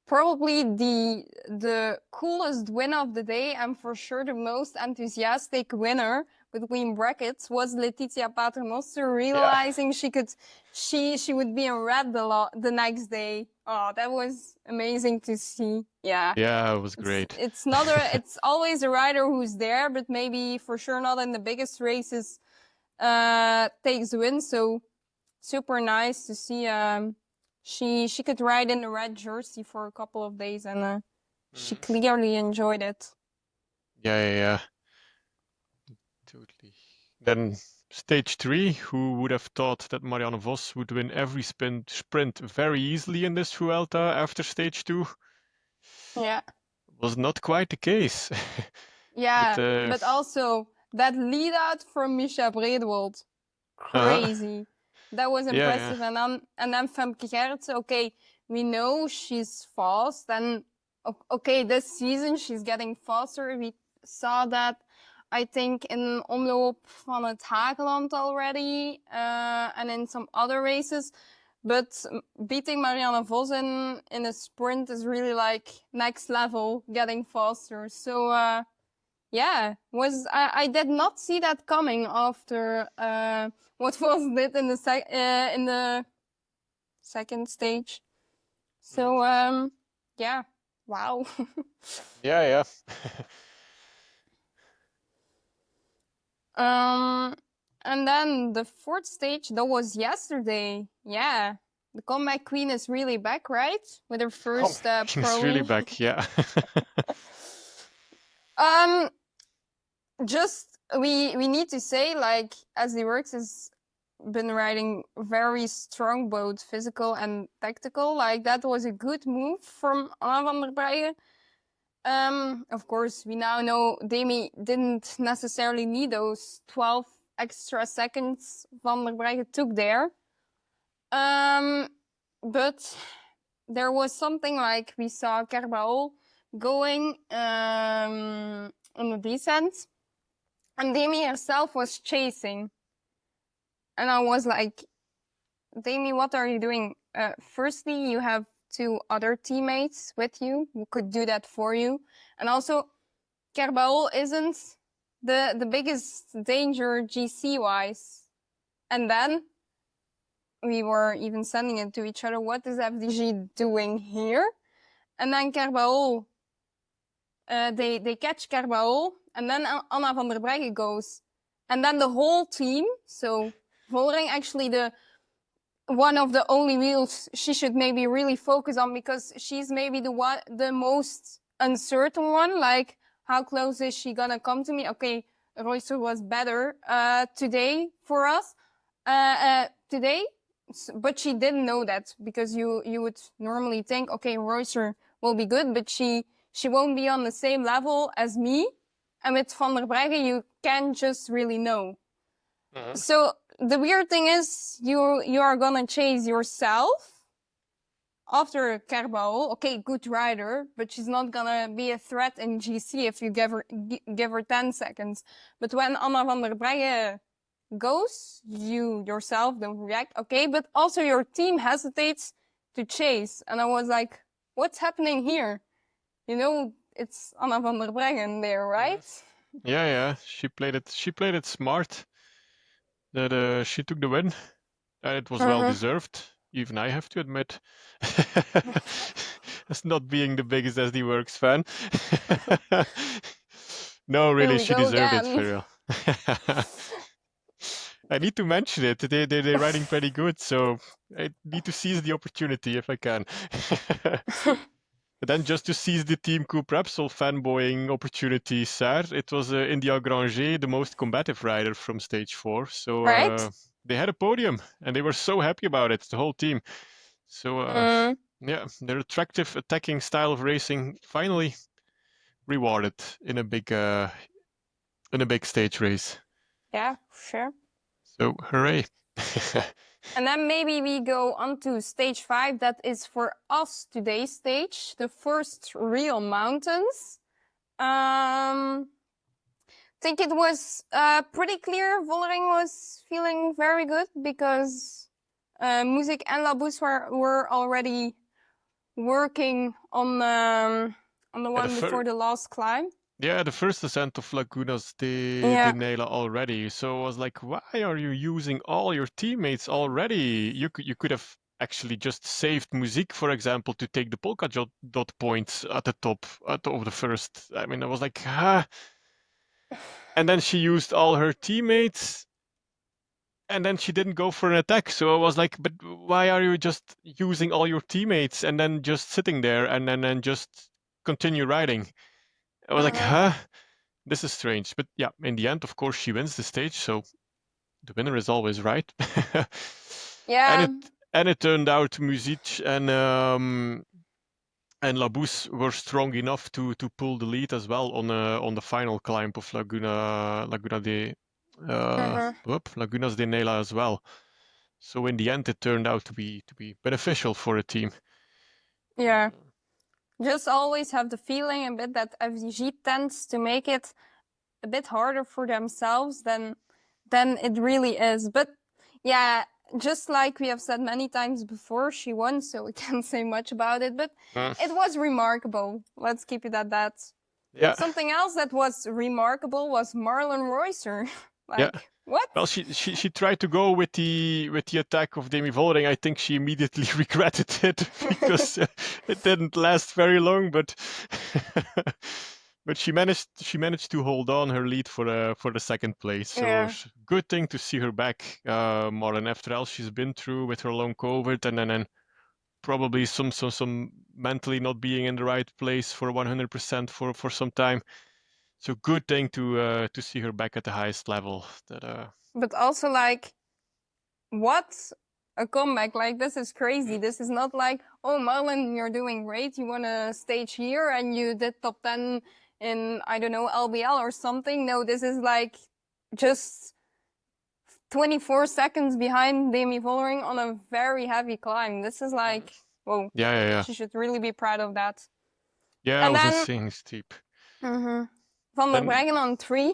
probably the coolest win of the day, and for sure the most enthusiastic winner, between brackets, was Letitia Paternoster realizing she would be in red the next day. Oh, that was amazing to see. Yeah, it was great. It's always a rider who's there, but maybe for sure not in the biggest races takes the win. So super nice to see she could ride in the red jersey for a couple of days, and she clearly enjoyed it. Yeah. Totally. Then stage 3, who would have thought that Marianne Vos would win every sprint very easily in this Vuelta after stage 2? Yeah. Was not quite the case. Yeah, But, but also that lead out from Misha Bredewold, crazy. That was impressive. Yeah. And then Femke Gerritsen, okay, we know she's fast, and okay, this season she's getting faster. We saw that, I think, in Omloop van het Hageland already, and in some other races. But beating Marianne Vos in a sprint is really like next level, getting faster. So yeah, I did not see that coming after what was did in the second stage. So yeah, wow. Yeah. And then the fourth stage, that was yesterday. Yeah, the comeback queen is really back, right? With her first pro. She's really back, yeah. Just we need to say, like, as the Works has been riding very strong, both physical and tactical. Like, that was a good move from Anna van der Breggen. Of course, we now know Demi didn't necessarily need those 12 extra seconds Van der Breggen took there. But there was something like we saw Kerbao going on the descent, and Demi herself was chasing. And I was like, Demi, what are you doing? Firstly, you have 2 other teammates with you who could do that for you. And also, Kerbao isn't the biggest danger GC-wise. And then we were even sending it to each other, what is FDG doing here? And then Kerbao, they catch Kerbao, and then Anna van der Breggen goes. And then the whole team, so Vollering actually one of the only wheels she should maybe really focus on, because she's maybe the most uncertain one. Like, how close is she gonna come to me? Okay, Royster was better today for us today, but she didn't know that, because you would normally think, okay, Royster will be good, but she won't be on the same level as me. And with Van der Breggen, you can't just really know. So the weird thing is, you are gonna chase yourself after Kerbao. Okay, good rider, but she's not gonna be a threat in GC if you give her 10 seconds. But when Anna van der Breggen goes, you yourself don't react. Okay, but also your team hesitates to chase. And I was like, what's happening here? You know, it's Anna van der Breggen there, right? Yeah. She played it smart. That she took the win. It was well deserved. Even I have to admit, as not being the biggest SD Works fan. No, really, she deserved it for real. I need to mention it. They're riding pretty good, so I need to seize the opportunity if I can. But then just to seize the Team Coupe Repsol fanboying opportunity, Sarah, it was India Granger, the most combative rider from stage 4. So they had a podium, and they were so happy about it, the whole team. So yeah, their attractive attacking style of racing finally rewarded in a big stage race. Yeah, sure. So hooray! And then maybe we go on to stage 5. That is for us today's stage, the first real mountains. Think it was pretty clear Vollering was feeling very good, because Muzik and Labous were already working on the one before the last climb. Yeah, the first ascent of Lagunas, they nail already. So I was like, why are you using all your teammates already? You could have actually just saved Muzik, for example, to take the polka dot points at the top of the first. I mean, I was like, And then she used all her teammates. and then she didn't go for an attack. So I was like, but why are you just using all your teammates and then just sitting there and then just continue riding? I was like, huh? This is strange. But yeah, in the end, of course, she wins the stage. So the winner is always right. Yeah. And it turned out Music and Labous were strong enough to pull the lead as well on the final climb of Laguna de Lagunas de Nela as well. So in the end, it turned out to be beneficial for a team. Yeah. Just always have the feeling a bit that FDG tends to make it a bit harder for themselves than it really is. But yeah, just like we have said many times before, she won, so we can't say much about it. But it was remarkable. Let's keep it at that. Yeah. Something else that was remarkable was Marlon Reusser. Yeah. What? Well, she tried to go with the attack of Demi Vollering. I think she immediately regretted it because it didn't last very long. But but she managed to hold on her lead for the second place. So Yeah. good thing to see her back, Marlon. After all she's been through with her long COVID and then probably some mentally not being in the right place for 100% for some time. So good thing to see her back at the highest level. But also like, what a comeback! Like, this is crazy. This is not like, oh Marlon, you're doing great. You won a stage here and you did top 10 in, I don't know, LBL or something. No, this is like just 24 seconds behind Demi Vollering on a very heavy climb. This is like, whoa. Yeah. She should really be proud of that. Yeah, And it was then insane steep. Van der Breggen on 3.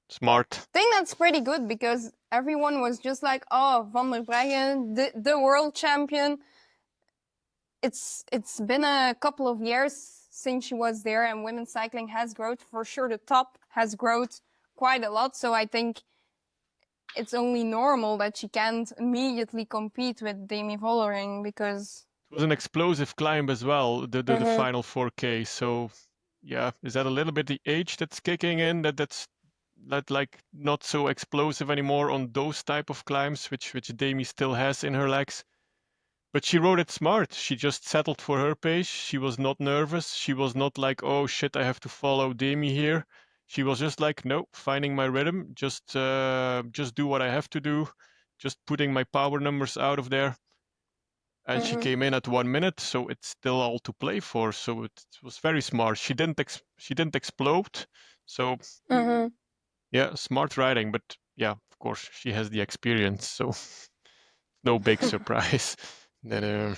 Smart. I think that's pretty good because everyone was just like, oh, Van der Breggen, the world champion. It's been a couple of years since she was there, and women's cycling has grown. For sure, the top has grown quite a lot. So I think it's only normal that she can't immediately compete with Demi Vollering because it was an explosive climb as well, the final 4K. So yeah, is that a little bit the age that's kicking in that's like not so explosive anymore on those type of climbs, which Demi still has in her legs? But she rode it smart. She just settled for her pace. She was not nervous. She was not like, oh shit, I have to follow Demi here. She was just like, no, finding my rhythm. Just do what I have to do. Just putting my power numbers out of there. And she came in at 1 minute, so it's still all to play for. So it was very smart. She didn't explode. So yeah, smart riding. But yeah, of course, she has the experience. So no big surprise. Then,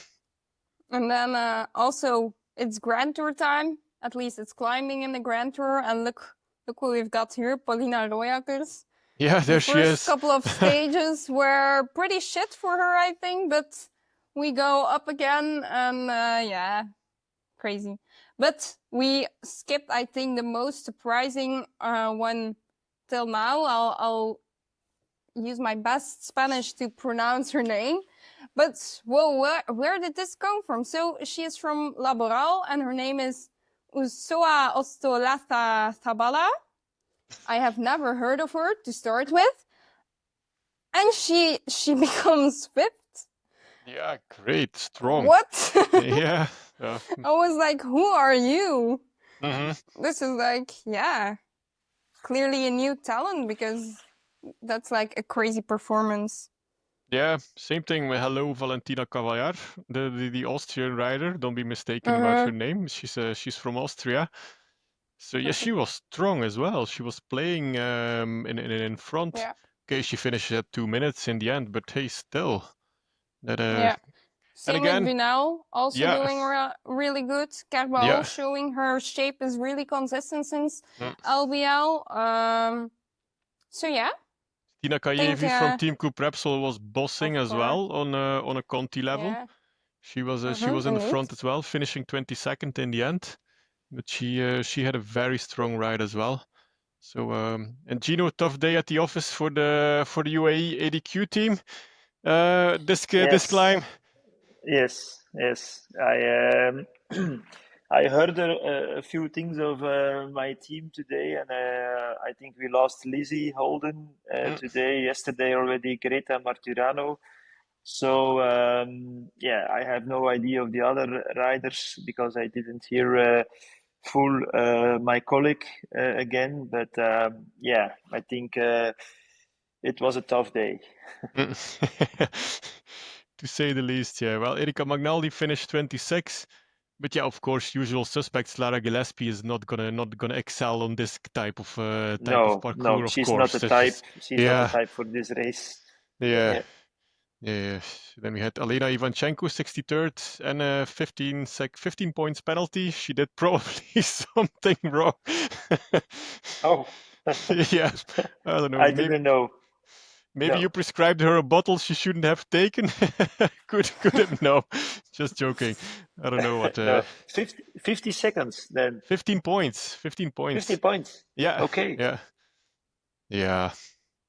and then also it's Grand Tour time. At least it's climbing in the Grand Tour. And look who we've got here, Paulina Royakkers. Yeah, there she is. First couple of stages were pretty shit for her, I think, but we go up again and yeah, crazy. But we skipped, I think, the most surprising one till now. I'll use my best Spanish to pronounce her name. But whoa, where did this come from? So she is from Laboral and her name is Usoa Ostolaza Zabala. I have never heard of her to start with. And she becomes fifth. Yeah, great, strong. What? Yeah. I was like, who are you? Mm-hmm. This is like, yeah, clearly a new talent because that's like a crazy performance. Yeah, same thing with hello Valentina Cavallar, the Austrian rider. Don't be mistaken about her name. She's from Austria. So yeah, she was strong as well. She was playing in front. Yeah. Okay, she finished at 2 minutes in the end, but hey, still that Yeah. Same again, with Vinal, also yeah. doing really good. Carvajal Yeah. showing her shape is really consistent since LBL. So yeah. Tina Kajevi from Team Coop Repsol was bossing as well on a Conti level. Yeah. She was in the front as well, finishing 22nd in the end. But she had a very strong ride as well. So and Gino, tough day at the office for the UAE ADQ team. This climb. Yes. I heard a few things of my team today, and I think we lost Lizzie Holden today, yesterday already, Greta Marturano. So yeah, I have no idea of the other riders because I didn't hear full my colleague again. But yeah, I think it was a tough day. To say the least, yeah. Well, Erika Magnaldi finished 26, but yeah, of course, usual suspects. Lara Gillespie is not gonna excel on this type of No, parkour, of she's not course. the That's type. just She's not the yeah, type for this race. yeah. Yeah. Yeah, then we had Alena Ivanchenko, 63rd, and a 15 points penalty. She did probably something wrong. Oh, Yeah, I don't know. I didn't know. Maybe No. you prescribed her a bottle she shouldn't have taken. Could no, just joking. I don't know what. No. 50 seconds then. 15 points. 15 50 points. points. Yeah, Okay. yeah, yeah.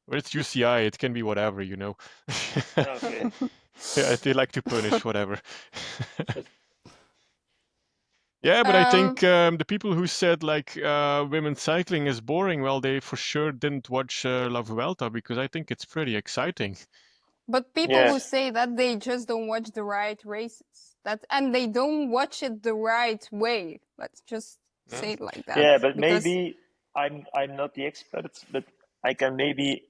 Well, it's UCI. It can be whatever, you know. Okay. Yeah, they like to punish whatever. Yeah, but I think the people who said like women's cycling is boring, well, they for sure didn't watch La Vuelta because I think it's pretty exciting. But people Yeah. who say that, they just don't watch the right races. And they don't watch it the right way. Let's just say it like that. Yeah, but because maybe I'm not the expert, but I can maybe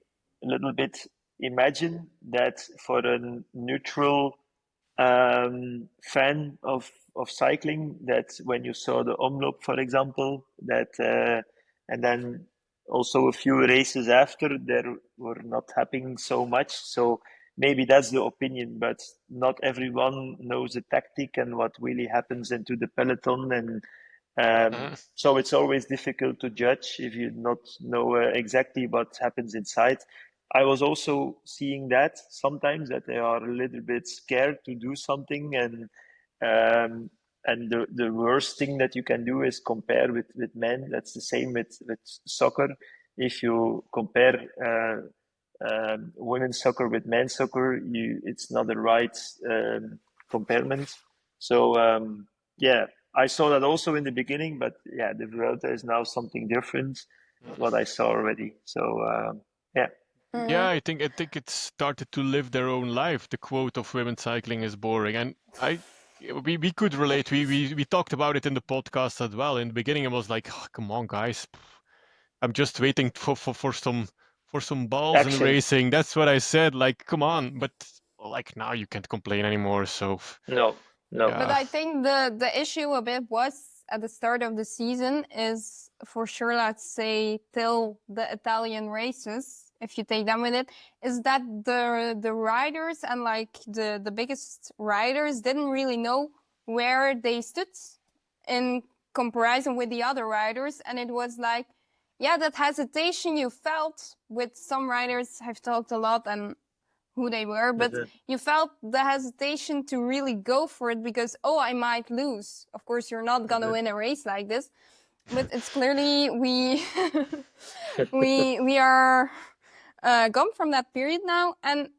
a little bit imagine that for a neutral fan of cycling, that when you saw the Omloop, for example, that and then also a few races after, there were not happening so much. So maybe that's the opinion, but not everyone knows the tactic and what really happens into the peloton, and so it's always difficult to judge if you not know exactly what happens inside. I was also seeing that sometimes that they are a little bit scared to do something, and the worst thing that you can do is compare with men. That's the same with soccer. If you compare women's soccer with men's soccer, it's not the right comparison. So yeah, I saw that also in the beginning, but yeah, the Vuelta is now something different. What I saw already. So yeah. Yeah, I think it started to live their own life. The quote of women's cycling is boring, and we could relate. We talked about it in the podcast as well. In the beginning, it was like, oh, come on, guys, I'm just waiting for some balls in Action. racing. That's what I said. Like, come on, but like now you can't complain anymore. So No. But yeah. I think the issue a bit was at the start of the season is for sure, let's say till the Italian races, if you take them with it, is that the riders and like the biggest riders didn't really know where they stood in comparison with the other riders, and it was like, yeah, that hesitation you felt with some riders. I've talked a lot and who they were, but you felt the hesitation to really go for it because, oh, I might lose. Of course, you're not gonna win a race like this, but it's clearly we are gone from that period now. And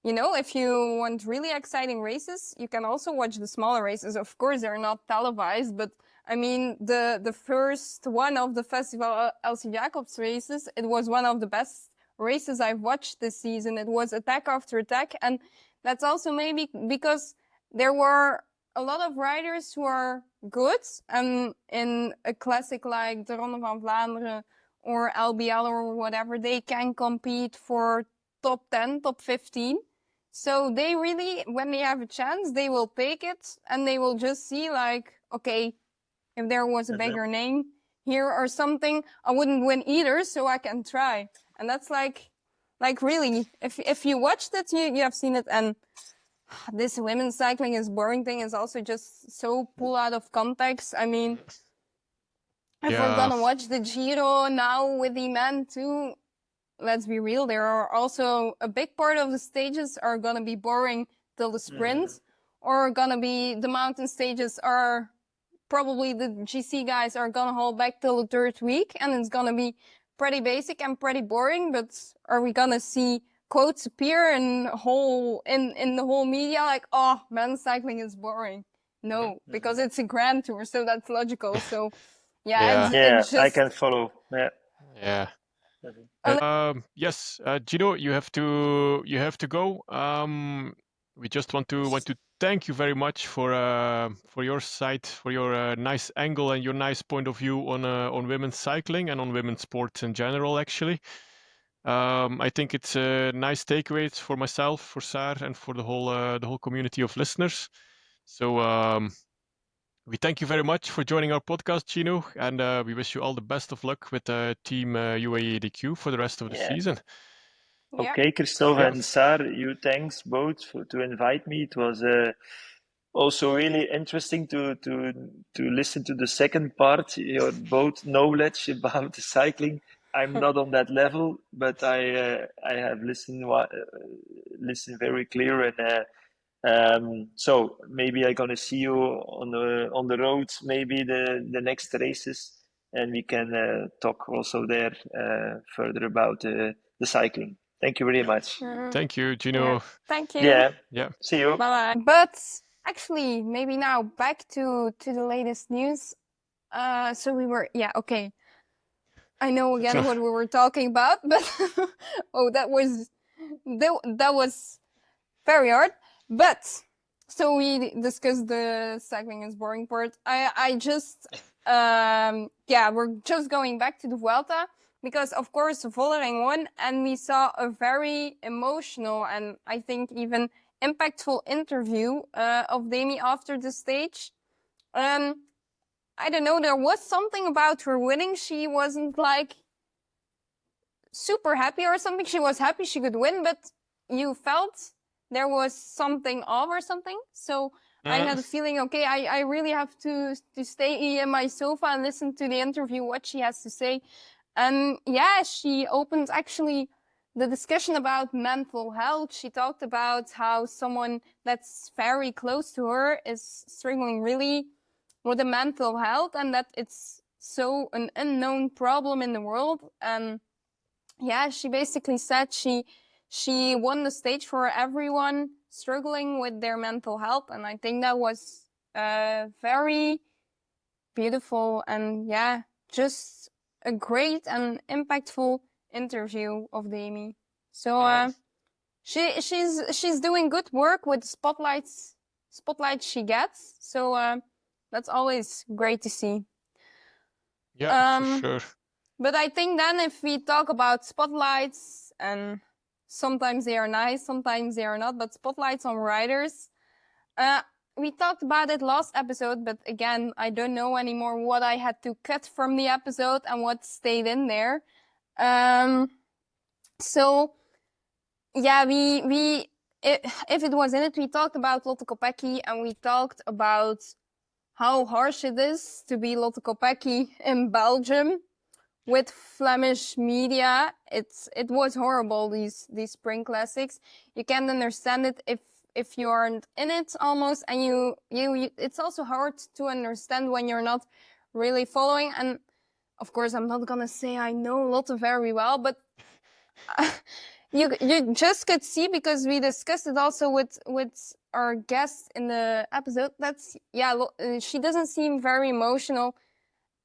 you know, if you want really exciting races, you can also watch the smaller races. Of course, they're not televised, but I mean, the first one of the Festival Elsie Jacobs races, it was one of the best races I've watched this season. It was attack after attack, and that's also maybe because there were a lot of riders who are good, and in a classic like the Ronde van Vlaanderen or LBL or whatever, they can compete for top 10, top 15. So they really, when they have a chance, they will take it, and they will just see like, okay, if there was a bigger name here or something, I wouldn't win either, so I can try. And that's like really, if you watched it, you have seen it. And this women's cycling is boring thing is also just so pulled out of context. I mean, if we're gonna watch the Giro now with the men too, let's be real, there are also a big part of the stages are gonna be boring till the sprint, or gonna be the mountain stages are probably the GC guys are gonna hold back till the third week, and it's gonna be pretty basic and pretty boring. But are we gonna see quotes appear in the whole media like, oh, men's cycling is boring? no, because it's a grand tour, so that's logical. So yeah, Yeah. Yeah, it's I just can follow. Yeah. Yeah. a Yes, Gino, you have to go. We just want to thank you very much for your side, for your nice angle and your nice point of view on women's cycling and on women's sports in general. Actually, I think it's a nice takeaway for myself, for Sar, and for the whole community of listeners. So we thank you very much for joining our podcast, Gino, and we wish you all the best of luck with Team UAE DQ for the rest of the Yeah. season. yeah. Okay, Christophe Yeah. and Sar, you thanks both to invite me. It was also really interesting to listen to the second part, your both knowledge about the cycling. I'm not on that level, but I have listened very clear, and so maybe I'm gonna see you on the road, maybe the next races, and we can talk also there further about the cycling. Thank you very much. Sure. Thank you, Yeah. Gino. Thank you. Yeah, Yeah. see you. Bye bye. But actually, maybe now back to the latest news. So we were okay. I know again what we were talking about, but oh, that was very hard. But so we discussed the cycling is boring part. I just we're just going back to the Vuelta because of course Vollering won, and we saw a very emotional and I think even impactful interview of Demi after the stage. I don't know, there was something about her winning. She wasn't like super happy or something. She was happy she could win, but you felt there was something off or something. So I had a feeling, okay, I really have to stay in my sofa and listen to the interview, what she has to say. And yeah, she opened actually the discussion about mental health. She talked about how someone that's very close to her is struggling really with the mental health, and that it's so an unknown problem in the world. And yeah, she basically said she won the stage for everyone struggling with their mental health, and I think that was very beautiful and yeah, just a great and impactful interview of Demi. So she's doing good work with the spotlights she gets. So that's always great to see. Yeah, for sure. But I think then if we talk about spotlights, and sometimes they are nice, sometimes they are not, but spotlights on riders, we talked about it last episode, but again, I don't know anymore what I had to cut from the episode and what stayed in there. So yeah, if it was in it, we talked about Lotte Kopecky, and we talked about how harsh it is to be Lotte Kopecky in Belgium with Flemish media. It was horrible, these spring classics. You can't understand it if you aren't in it almost, and you it's also hard to understand when you're not really following. And of course, I'm not gonna say I know Lotte very well, but you just could see, because we discussed it also with our guest in the episode. That's she doesn't seem very emotional.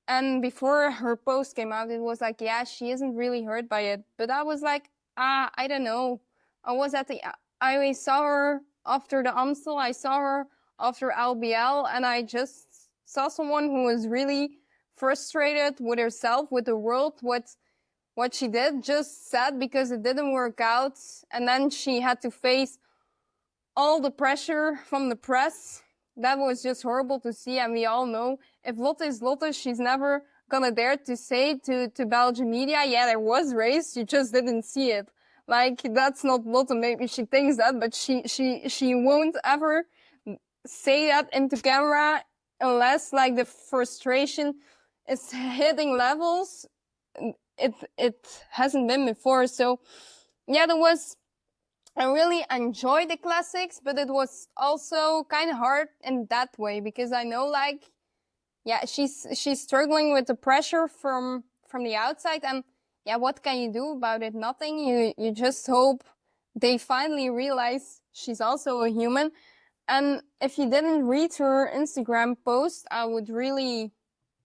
And before her post came out, it was like, yeah, she isn't really hurt by it. But I was like, I don't know. I saw her after the Amstel, I saw her after LBL, and I just saw someone who was really frustrated with herself, with the world, what she did, just sad because it didn't work out. And then she had to face all the pressure from the press. That was just horrible to see. And we all know, if Lotte is Lotte, she's never gonna dare to say to Belgian media, yeah, there was race, you just didn't see it. Like, that's not Lotte. Maybe she thinks that, but she won't ever say that into camera unless like the frustration is hitting levels it hasn't been before. So yeah, I really enjoyed the classics, but it was also kind of hard in that way, because I know, like, yeah, she's struggling with the pressure from the outside, and yeah, what can you do about it? Nothing. You just hope they finally realize she's also a human. And if you didn't read her Instagram post, I would really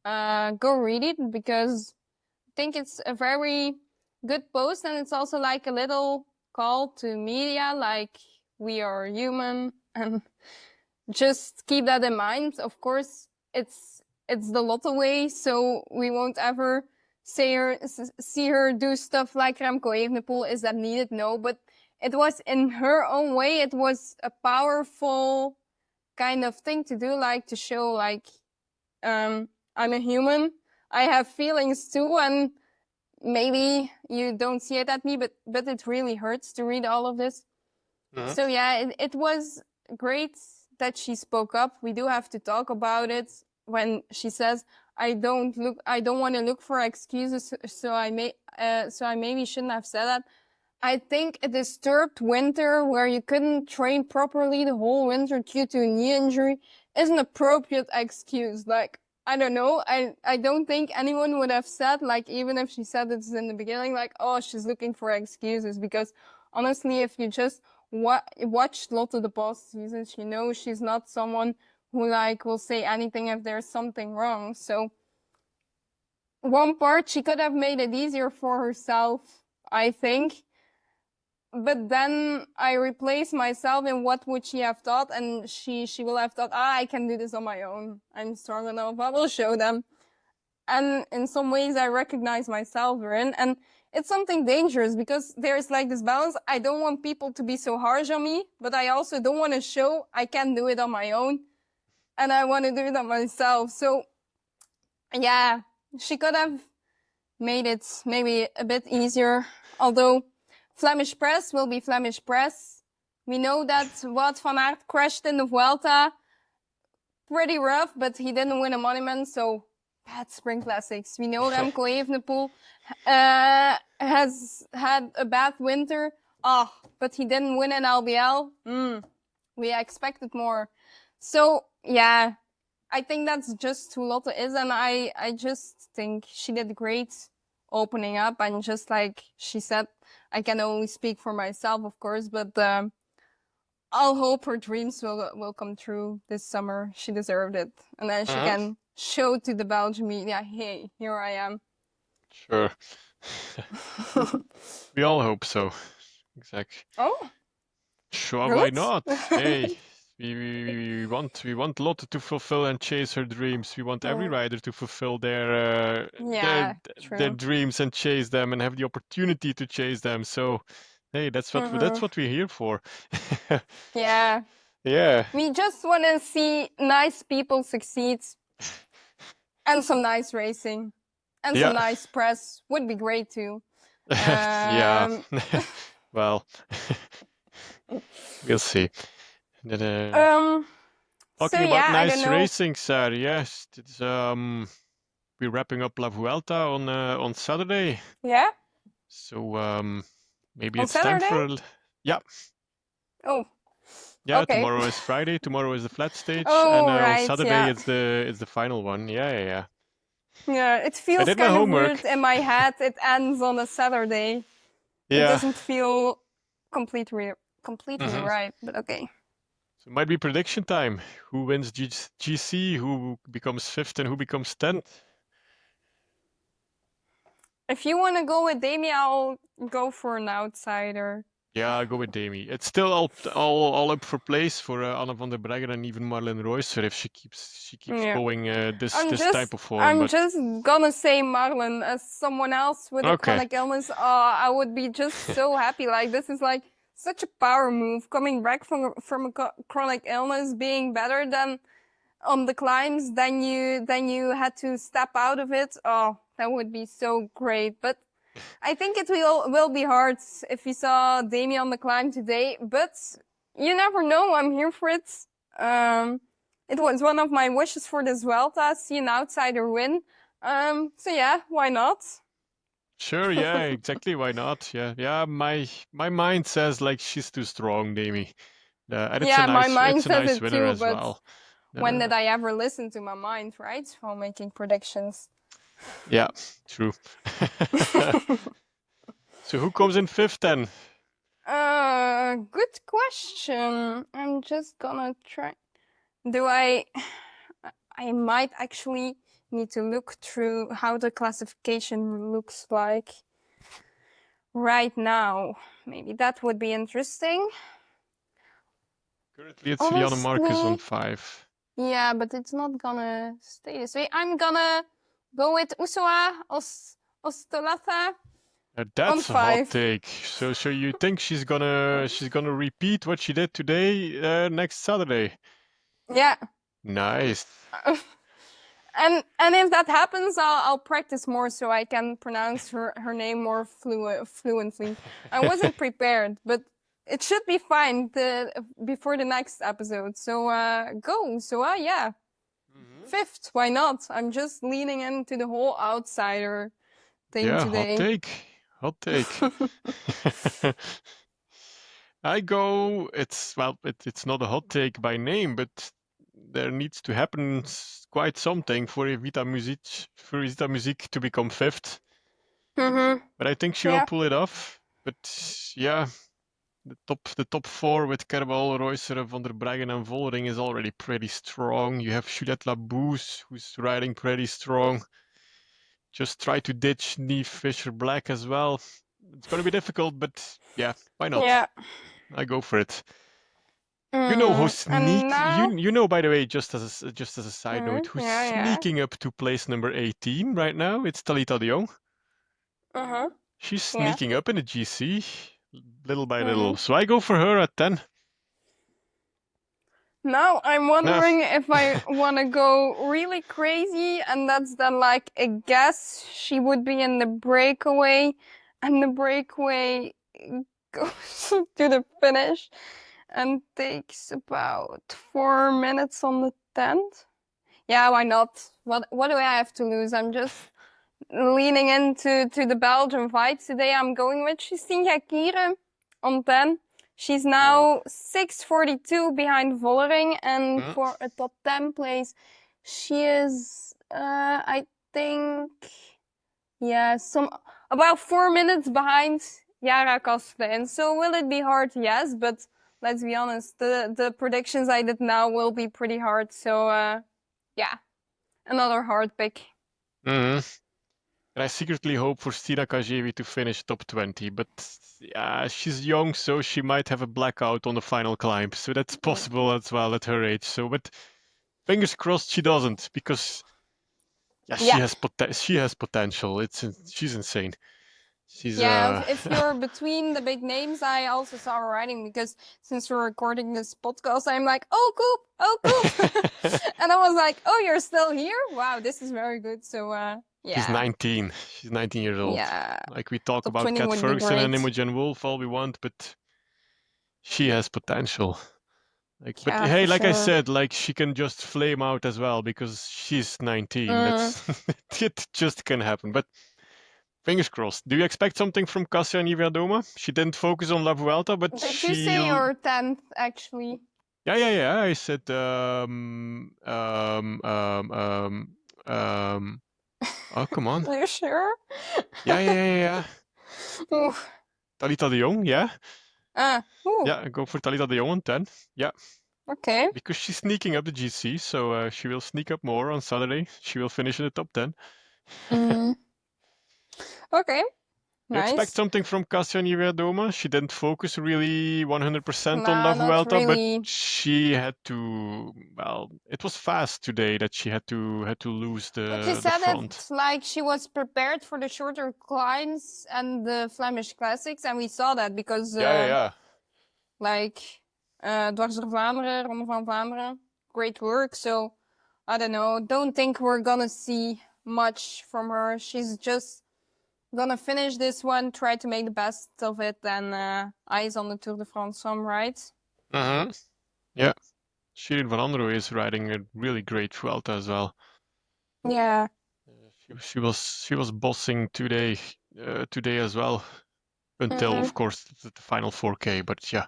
go read it, because I think it's a very good post, and it's also like a little call to media, like we are human, and just keep that in mind. Of course, it's the Lotte way, so we won't ever see her do stuff like Remco Evenepoel. Is that needed? No, but it was in her own way. It was a powerful kind of thing to do, like to show like I'm a human. I have feelings too, and maybe you don't see it at me, but it really hurts to read all of this. Mhm. So yeah, it was great that she spoke up. We do have to talk about it. When she says, I don't want to look for excuses, so I maybe shouldn't have said that. I think a disturbed winter where you couldn't train properly the whole winter due to a knee injury is an appropriate excuse. Like, I don't know. I don't think anyone would have said, like, even if she said it in the beginning, like, oh, she's looking for excuses. Because honestly, if you just watch Lotte the past seasons, you know she's not someone who, like, will say anything if there's something wrong. So one part, she could have made it easier for herself, I think. But then I replace myself in what would she have thought, and she will have thought, I can do this on my own. I'm strong enough. I will show them. And in some ways, I recognize myself in, and it's something dangerous, because there's like this balance. I don't want people to be so harsh on me, but I also don't want to show I can do it on my own, and I want to do it on myself. So yeah, she could have made it maybe a bit easier, although Flemish press will be Flemish press. We know that Wout van Aert crashed in the Vuelta. Pretty rough, but he didn't win a monument, so bad spring classics. We know Remco Evenepoel has had a bad winter. But he didn't win an LBL. We expected more. So, yeah, I think that's just who Lotte is, and I just think she did great opening up, and just like she said, I can only speak for myself, of course, but I'll hope her dreams will come true this summer. She deserved it, and then she can show to the Belgian media, hey, here I am. Sure. We all hope so. Exactly. Oh, Sure, good. why not? Hey, we want Lotte to fulfill and chase her dreams. We want every rider to fulfill their dreams and chase them and have the opportunity to chase them. So, hey, that's what we're here for. Yeah. Yeah. We just want to see nice people succeed, and some nice racing, and some nice press would be great too. Yeah. Well, we'll see. Talking about nice racing, Sarah. Yes, it's we're wrapping up La Vuelta on Saturday. Yeah. So maybe on it's Saturday? time for yeah. Oh. Yeah, okay. Tomorrow is Friday. Tomorrow is the flat stage, Oh, and right, on Saturday yeah. it's the final one. Yeah. Yeah, it feels kind of weird in my head. It ends on a Saturday. Yeah. It doesn't feel completely right, but okay. So it might be prediction time. Who wins GC? Who becomes 5th and who becomes 10th? If you want to go with Demi, I'll go for an outsider. Yeah, I'll go with Demi. It's still all up for place for Anna van der Breggen and even Marlene Reusser if she keeps going this type of form. I'm just gonna say Marlene as someone else with a chronic illness. I would be just so happy. Like, this is like such a power move, coming back from a chronic illness, being better than on the climbs. Then you had to step out of it. Oh, that would be so great. But I think it will be hard if you saw Demi on the climb today, but you never know. I'm here for it. It was one of my wishes for this Vuelta, see an outsider win. So yeah, why not? Sure, yeah, exactly. Why not? Yeah. My mind says like she's too strong, Demi. And it's my mind says it winner too, as but well. when did I ever listen to my mind, right? While making predictions. Yeah, true. So who comes in 5th then? Good question. I'm just gonna try. I might actually need to look through how the classification looks like right now. Maybe that would be interesting. Currently, it's Liana Marcus on Honestly, 5. yeah, but it's not gonna stay this way. I'm gonna go with Usoa Ostolatha on That's a hot 5. take. So you think she's gonna repeat what she did today next Saturday? Yeah. Nice. And if that happens, I'll practice more so I can pronounce her name more fluently. I wasn't prepared, but it should be fine before the next episode. So go. So yeah, 5th. Why not? I'm just leaning into the whole outsider thing Yeah, today. hot take. I go. It's not a hot take by name, but there needs to happen quite something for Evita Music to become 5th. Mm-hmm. But I think she will pull it off. But yeah, the top 4 with Kerbal, Reusser, Van der Breggen, and Vollering is already pretty strong. You have Juliette Labousse, who's riding pretty strong. Just try to ditch Neve Fisher Black as well. It's gonna be difficult, but yeah, why not? Yeah. I go for it. You know who's you know, by the way, just as a side note, who's sneaking up to place number 18 right now? It's Talita de Jong. She's sneaking up in the GC little by little. So I go for her at 10. Now I'm wondering if I want to go really crazy, and that's then like a guess. She would be in the breakaway, and the breakaway goes to the finish and takes about 4 minutes on the 10th. Yeah, why not? What do I have to lose? I'm just leaning into the Belgian fight today. I'm going with Justine Jacquire on 10. She's now 6:42 behind Vollering, and for a top 10 place, she is, I think, about 4 minutes behind Yara Kastelein. So will it be hard? Yes, but let's be honest, the predictions I did now will be pretty hard. So yeah, another hard pick. And I secretly hope for Stina Kajevi to finish top 20, but yeah, she's young, so she might have a blackout on the final climb. So that's possible as well at her age. So, but fingers crossed she doesn't, because she has potential. She's insane. If you're between the big names, I also saw her riding, because since we're recording this podcast, I'm like, oh Coop, and I was like, oh, you're still here? Wow, this is very good. So She's 19. She's 19 years old. Yeah. Like we talk Top about 20 Kat would be Ferguson and great. Imogen Wolf all we want, but she has potential. Like, but Yeah, hey, for like I sure. said, like she can just flame out as well because she's 19. That's it just can happen. But fingers crossed. Do you expect something from Kasia Niewiadoma? She didn't focus on La Vuelta, but Did you say your 10th actually? Yeah. I said oh, come on. Are you sure? Yeah. Ooh. Talita de Jong, yeah. Ooh. Yeah, go for Talita de Jong on 10. Yeah. Okay. Because she's sneaking up the GC, so she will sneak up more on Saturday. She will finish in the top 10. Okay. You expect something from Kasia Niewiadoma? She didn't focus really 100% on La Vuelta, really. but she had to. Well, it was fast today that she had to lose the But she said front. it's like she was prepared for the shorter climbs and the Flemish Classics, and we saw that because like Dwars door Vlaanderen, Ronde van Vlaanderen, great work. So I don't know. Don't think we're gonna see much from her. She's just gonna finish this one, try to make the best of it, and eyes on the Tour de France some, right? Yeah. Shirin van Andro is riding a really great Vuelta as well. Yeah. She was bossing today as well, until of course the final 4K. But yeah,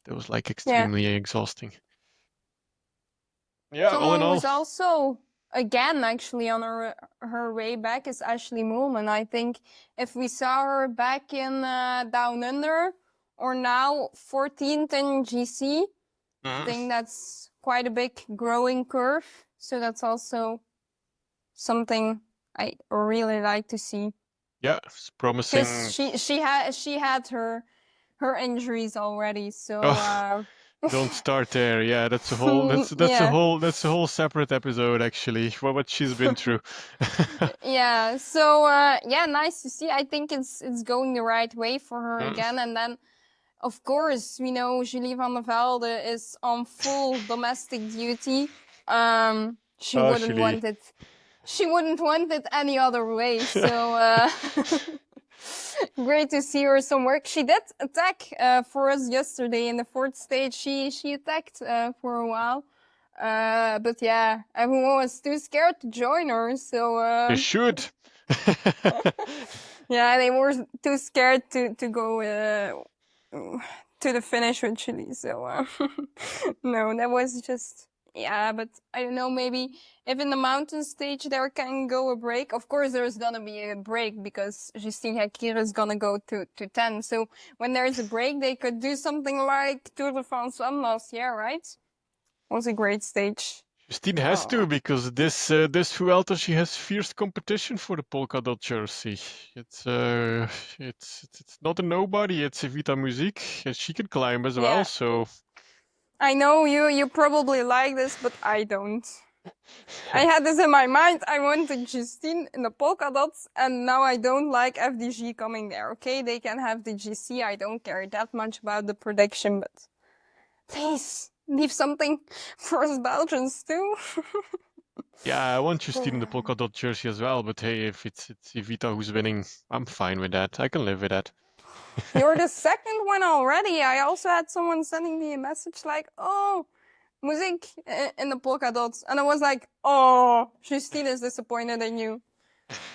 that was like extremely exhausting. Yeah, all in all. Who's also again actually on her way back is Ashley Moolman. I think if we saw her back in Down Under, or now 14th in GC. I Mhm. think that's quite a big growing curve. So that's also something I really like to see. Yeah, it's promising. Because she had her injuries already. So Oh, don't start there. Yeah, that's a whole yeah. that's a whole separate episode actually. What she's been through. Yeah. So yeah, nice to see. I think it's going the right way for her Mm. again. And then of course, we know Julie van der Velde is on full domestic duty. She Oh, wouldn't Julie. want it. She wouldn't want it any other way. So great to see her some work. She did attack for us yesterday in the fourth stage. She attacked for a while. But yeah, everyone was too scared to join her. So You should. yeah, they were too scared to go to the finish with Chile. So no, that was just yeah. But I don't know. Maybe if in the mountain stage there can go a break. Of course, there's gonna be a break because Justine Hekir is gonna go to 10. So when there's a break, they could do something like Tour de France 1 last year, right? Was a great stage. Justine has to because this Vuelta she has fierce competition for the polka dot jersey. It's not a nobody. It's Evita Musique, and she can climb as well. Yeah. So I know you probably like this, but I don't. I had this in my mind. I wanted Justine in the polka dots, and now I don't like FDG coming there. Okay, they can have the GC. I don't care that much about the prediction, but please leave something for us Belgians too. yeah, I want Justine in the polka dot jersey as well. But hey, if it's Evita who's winning, I'm fine with that. I can live with that. You're the second one already. I also had someone sending me a message like, "Oh, music in the polka dots," and I was like, "Oh, Justine is disappointed in you."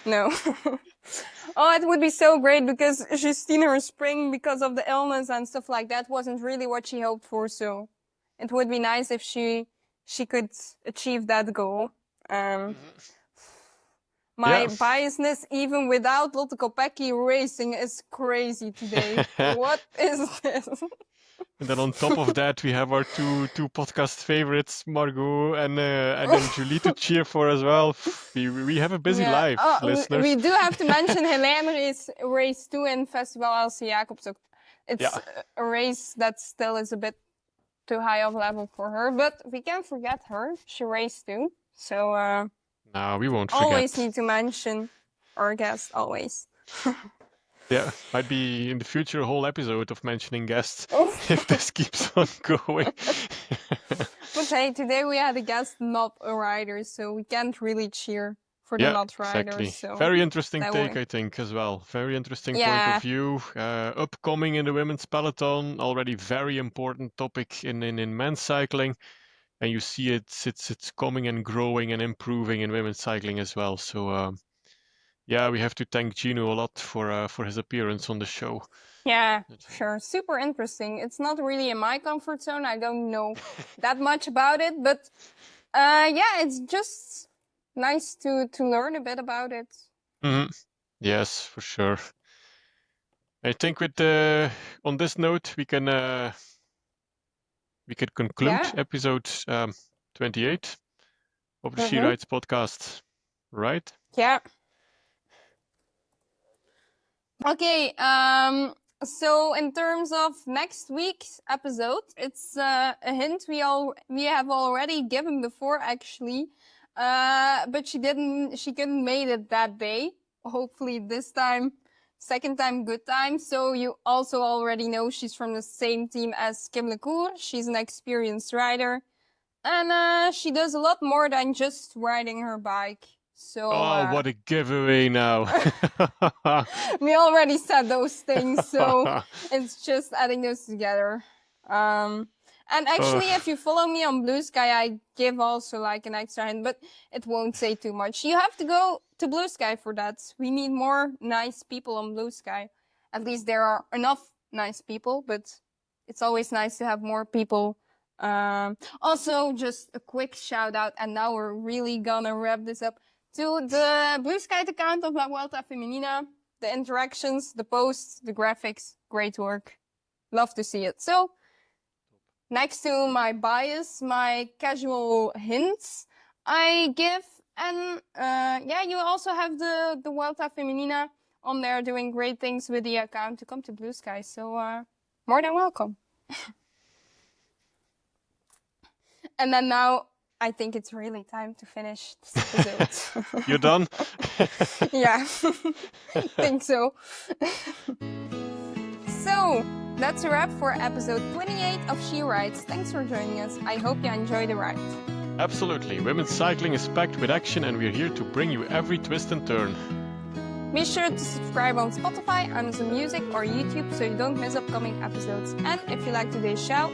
No. Oh, it would be so great because Justine, her spring, because of the illness and stuff like that, wasn't really what she hoped for. So it would be nice if she could achieve that goal. My Yeah. biasness, even without Lotte Kopecky racing, is crazy today. What is this? And then on top of that, we have our two podcast favorites, Margot and then Julie to cheer for as well. We have a busy life, listeners. We do have to mention Helene race 2 in Festival LC Jacobshoek. It's a race that still is a bit too high of level for her, but we can't forget her. She raced too. So no, we won't forget. Always need to mention our guest, always. Yeah, might be in the future a whole episode of mentioning guests if this keeps on going. But hey, today we had a guest, not a rider, so we can't really cheer for the not riders. Exactly. So very interesting take, I think, as well. Very interesting point of view. Upcoming in the women's peloton, already very important topic in men's cycling. And you see it's coming and growing and improving in women's cycling as well. So yeah, we have to thank Gino a lot for his appearance on the show. Yeah, sure. Super interesting. It's not really in my comfort zone. I don't know that much about it, but yeah, it's just nice to learn a bit about it. Mm-hmm. Yes, for sure. I think with on this note we can conclude episode 28 of the She Writes podcast, right? Yeah. Okay, so in terms of next week's episode, it's a hint we have already given before actually, but she couldn't made it that day. Hopefully this time, second time, good time. So you also already know she's from the same team as Kim LeCour. She's an experienced rider, and she does a lot more than just riding her bike. So, what a giveaway now. We already said those things, so it's just adding those together. And actually, if you follow me on Blue Sky, I give also like an extra hint, but it won't say too much. You have to go to Blue Sky for that. We need more nice people on Blue Sky. At least there are enough nice people, but it's always nice to have more people. Also, just a quick shout out, and now we're really gonna wrap this up, to the Blue Sky account of La Vuelta Femenina. The interactions, the posts, the graphics, great work. love to see it. So next to my bias, my casual hints, I give, and you also have the Vuelta Femenina on there doing great things with the account to come to Blue Sky. So more than welcome. And then now I think it's really time to finish this episode. You're done? Yeah, think so. So that's a wrap for episode 28 of She Rides. Thanks for joining us. I hope you enjoy the ride. Absolutely. Women's cycling is packed with action, and we're here to bring you every twist and turn. Be sure to subscribe on Spotify, Amazon Music, or YouTube so you don't miss upcoming episodes. And if you like today's show,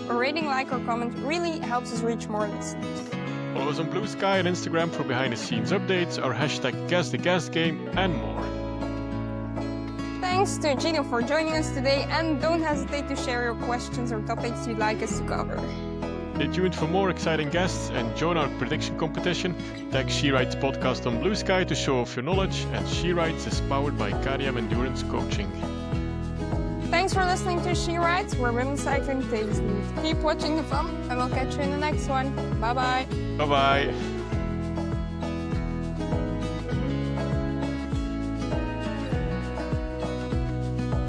a rating, like, or comment really helps us reach more listeners. Follow us on Blue Sky and Instagram for behind-the-scenes updates, our hashtag #GuessTheGuessGame, and more. Thanks to Gino for joining us today, and don't hesitate to share your questions or topics you'd like us to cover. Stay tuned for more exciting guests and join our prediction competition. Tag She Rides Podcast on Blue Sky to show off your knowledge, and She Rides is powered by KDM Endurance Coaching. Thanks for listening to She Rides, where women's cycling takes lead. Keep watching the fun, and we'll catch you in the next one. Bye-bye. Bye-bye.